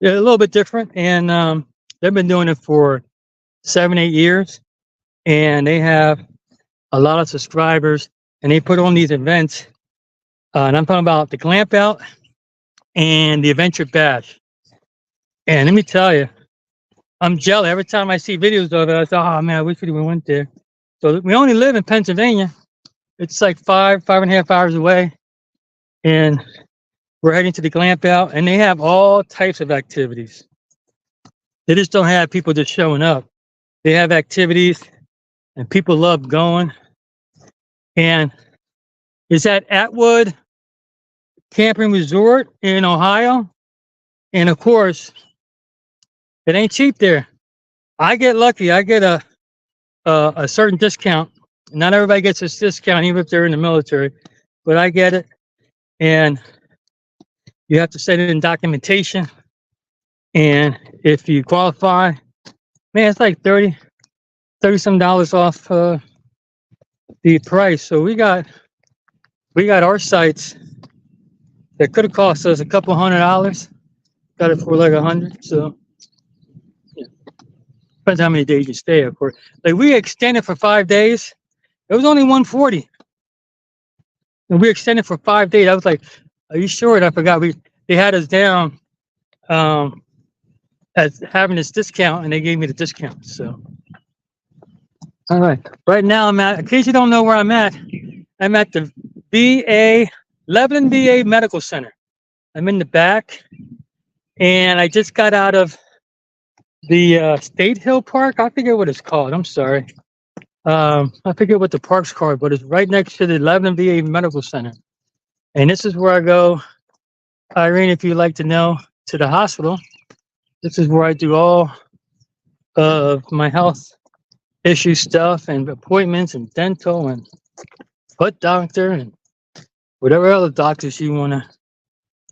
a little bit different, and they've been doing it for 7-8 years, and they have a lot of subscribers, and they put on these events, and I'm talking about the Glamp-Out and the Adventure Bash. And let me tell you, I'm jealous. Every time I see videos of it, I thought, oh man, I wish we went there. So we only live in Pennsylvania. It's like 5.5 hours away, and we're heading to the Glamp-Out, and they have all types of activities. They just don't have people just showing up. They have activities, and people love going. And it's at Atwood Camping Resort in Ohio. And of course, it ain't cheap there. I get lucky. I get a certain discount. Not everybody gets this discount, even if they're in the military, but I get it. And you have to send in documentation, and if you qualify, man, it's like $30 some off the price. So we got our sites that could have cost us a couple $100. Got it for like $100. So yeah. Depends how many days you stay, of course. Like we extended for 5 days. It was only $140, and we extended for 5 days. I was like, are you sure? And I forgot they had us down as having this discount, and they gave me the discount. So, all right. Right now, in case you don't know where I'm at the Lebanon VA Medical Center. I'm in the back, and I just got out of the State Hill Park. I forget what it's called. I'm sorry. I forget what the park's called, but it's right next to the Lebanon VA Medical Center. And this is where I go, Irene, if you'd like to know, to the hospital. This is where I do all of my health issue stuff and appointments and dental and foot doctor and whatever other doctors you want to.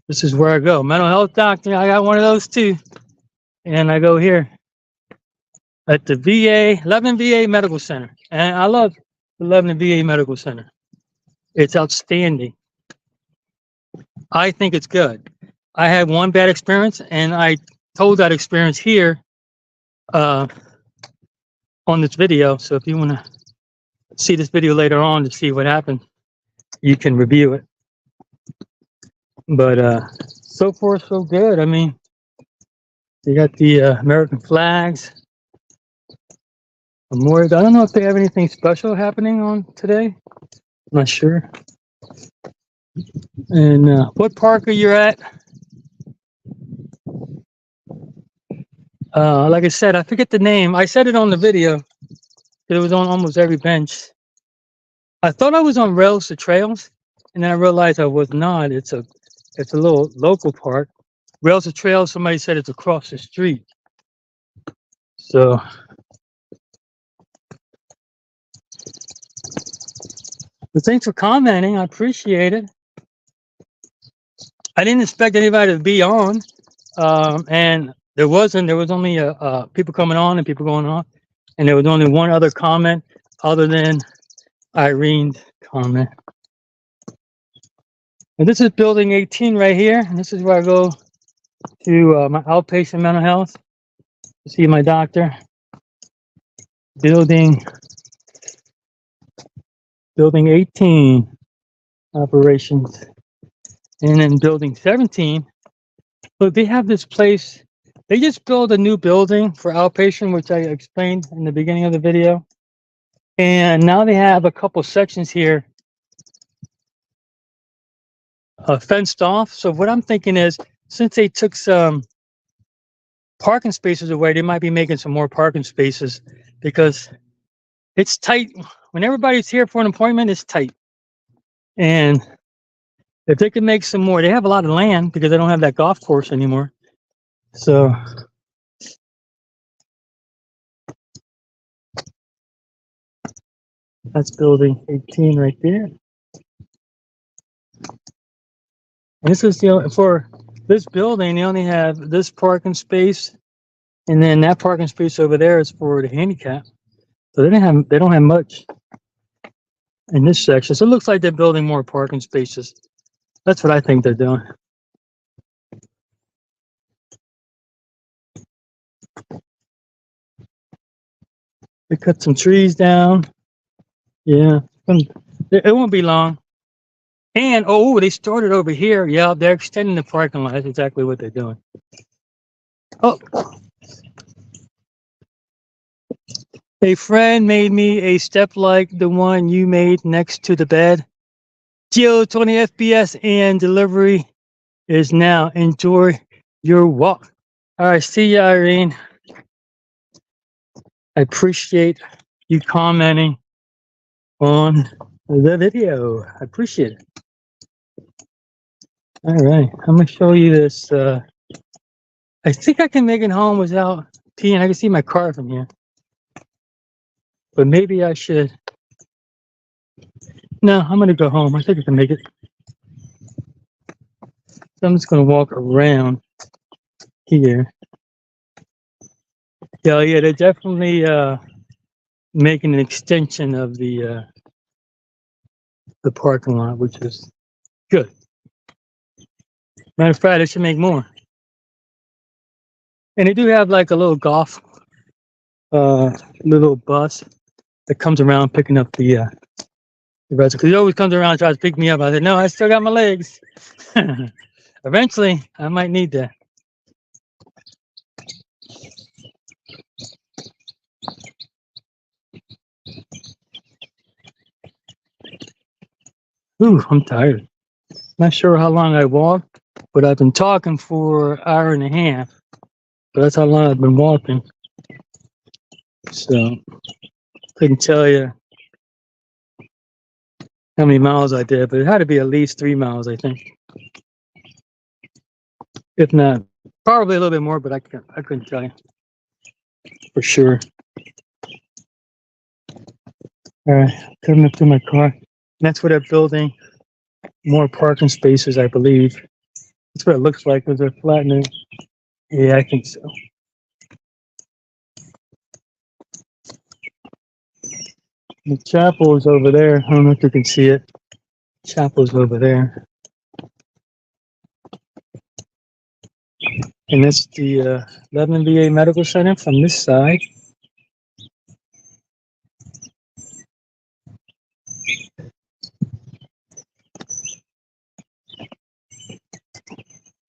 This is where I go. Mental health doctor, I got one of those too. And I go here at the Lebanon VA Medical Center. And I love the Lebanon VA Medical Center. It's outstanding. I think it's good. I had one bad experience, and I told that experience here on this video. So if you want to see this video later on to see what happened, you can review it. But so far, so good. I mean, you got the American flags. Memorial. I don't know if they have anything special happening on today. I'm not sure. And what park are you at? Like I said, I forget the name. I said it on the video. It was on almost every bench. I thought I was on Rails to Trails, and then I realized I was not. It's a little local park. Rails to Trails, somebody said it's across the street. So But thanks for commenting. I appreciate it. I didn't expect anybody to be on. And there was only people coming on and people going off. And there was only one other comment other than Irene's comment. And this is building 18 right here. And this is where I go to my outpatient mental health to see my doctor. Building 18 operations. And then building 17. Look, they have this place. They just built a new building for outpatient, which I explained in the beginning of the video. And now they have a couple sections here fenced off. So what I'm thinking is, since they took some parking spaces away, they might be making some more parking spaces because it's tight. When everybody's here for an appointment, it's tight. And if they could make some more, they have a lot of land because they don't have that golf course anymore. So that's building 18 right there. And this is for this building, they only have this parking space, and then that parking space over there is for the handicap. So they don't have much in this section. So it looks like they're building more parking spaces. That's what I think they're doing. They cut some trees down. Yeah, it won't be long. And oh, they started over here. Yeah, they're extending the parking lot. That's exactly what they're doing. Oh, a friend made me a step like the one you made next to the bed. Geo 20 FPS and delivery is now. Enjoy your walk. All right, see you, Irene. I appreciate you commenting on the video. I appreciate it. All right, I'm gonna show you this. I think I can make it home without peeing. I can see my car from here, but maybe I should. No, I'm gonna go home. I think I can make it. So I'm just gonna walk around here. Yeah, they're definitely making an extension of the parking lot, which is good. Matter of fact, they should make more. And they do have like a little golf, little bus that comes around picking up the residents. Because he always comes around and tries to pick me up. I said, no, I still got my legs. Eventually, I might need that. Ooh, I'm tired. Not sure how long I walked, but I've been talking for an hour and a half. But that's how long I've been walking. So, couldn't tell you how many miles I did, but it had to be at least 3 miles, I think. If not, probably a little bit more, but I couldn't tell you for sure. All right, coming up to my car. That's what they're building. More parking spaces, I believe. That's what it looks like. Was it flattening? Yeah, I think so. The chapel is over there. I don't know if you can see it. Chapel's over there. And that's the Lebanon VA Medical Center from this side.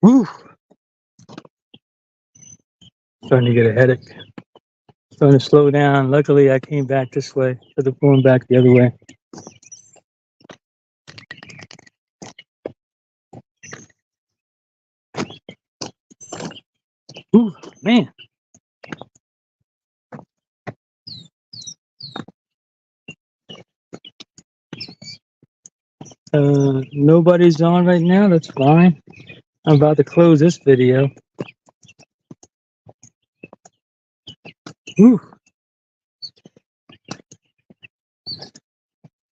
Woo! Starting to get a headache. Starting to slow down. Luckily, I came back this way instead of going back the other way. Ooh, man. Nobody's on right now. That's fine. I'm about to close this video. Ooh.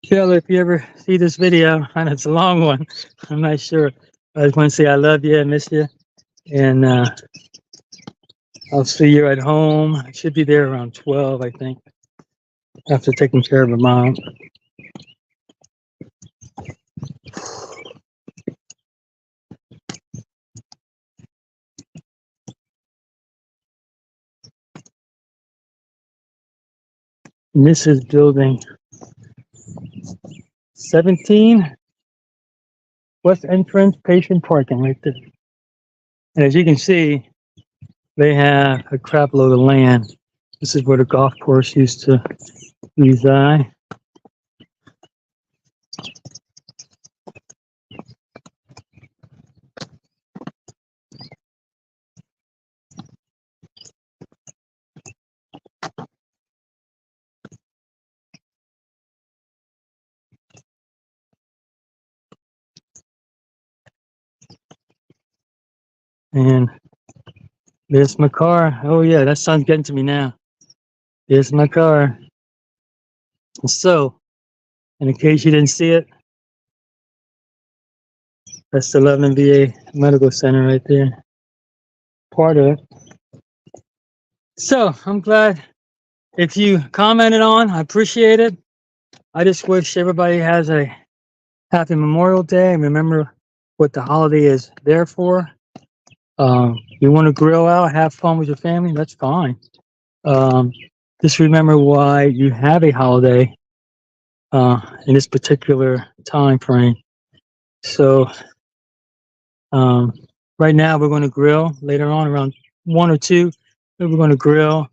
Shelly, if you ever see this video, and it's a long one, I'm not sure. I just want to say I love you, I miss you, and I'll see you at home. I should be there around 12, I think, after taking care of my mom. And this is building 17, west entrance, patient parking right there. And as you can see, they have a crap load of land. This is where the golf course used to reside. And there's my car. Oh yeah, that sun's getting to me now. There's my car. So, in case you didn't see it, that's the Lebanon VA Medical Center right there. Part of it. So, I'm glad if you commented on, I appreciate it. I just wish everybody has a happy Memorial Day and remember what the holiday is there for. You want to grill out, have fun with your family, that's fine. Just remember why you have a holiday in this particular time frame. So right now we're going to grill. Later on around 1 or 2, we're going to grill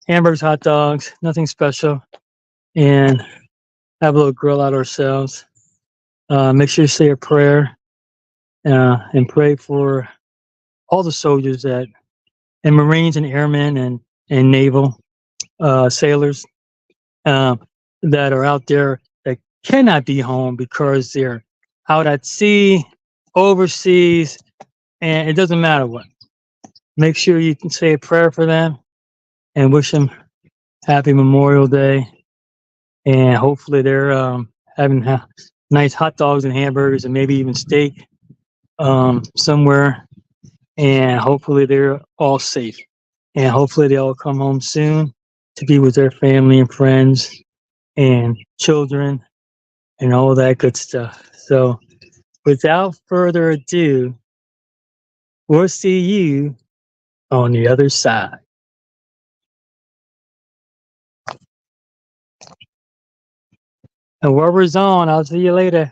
hamburgers, hot dogs, nothing special, and have a little grill out ourselves. Make sure you say a prayer and pray for all the soldiers and Marines and airmen and naval sailors that are out there that cannot be home because they're out at sea, overseas, and it doesn't matter what. Make sure you can say a prayer for them and wish them happy Memorial Day. And hopefully they're having nice hot dogs and hamburgers and maybe even steak somewhere. And hopefully they're all safe. And hopefully they all come home soon to be with their family and friends and children and all that good stuff. So without further ado, we'll see you on the other side. And whoever's on, I'll see you later.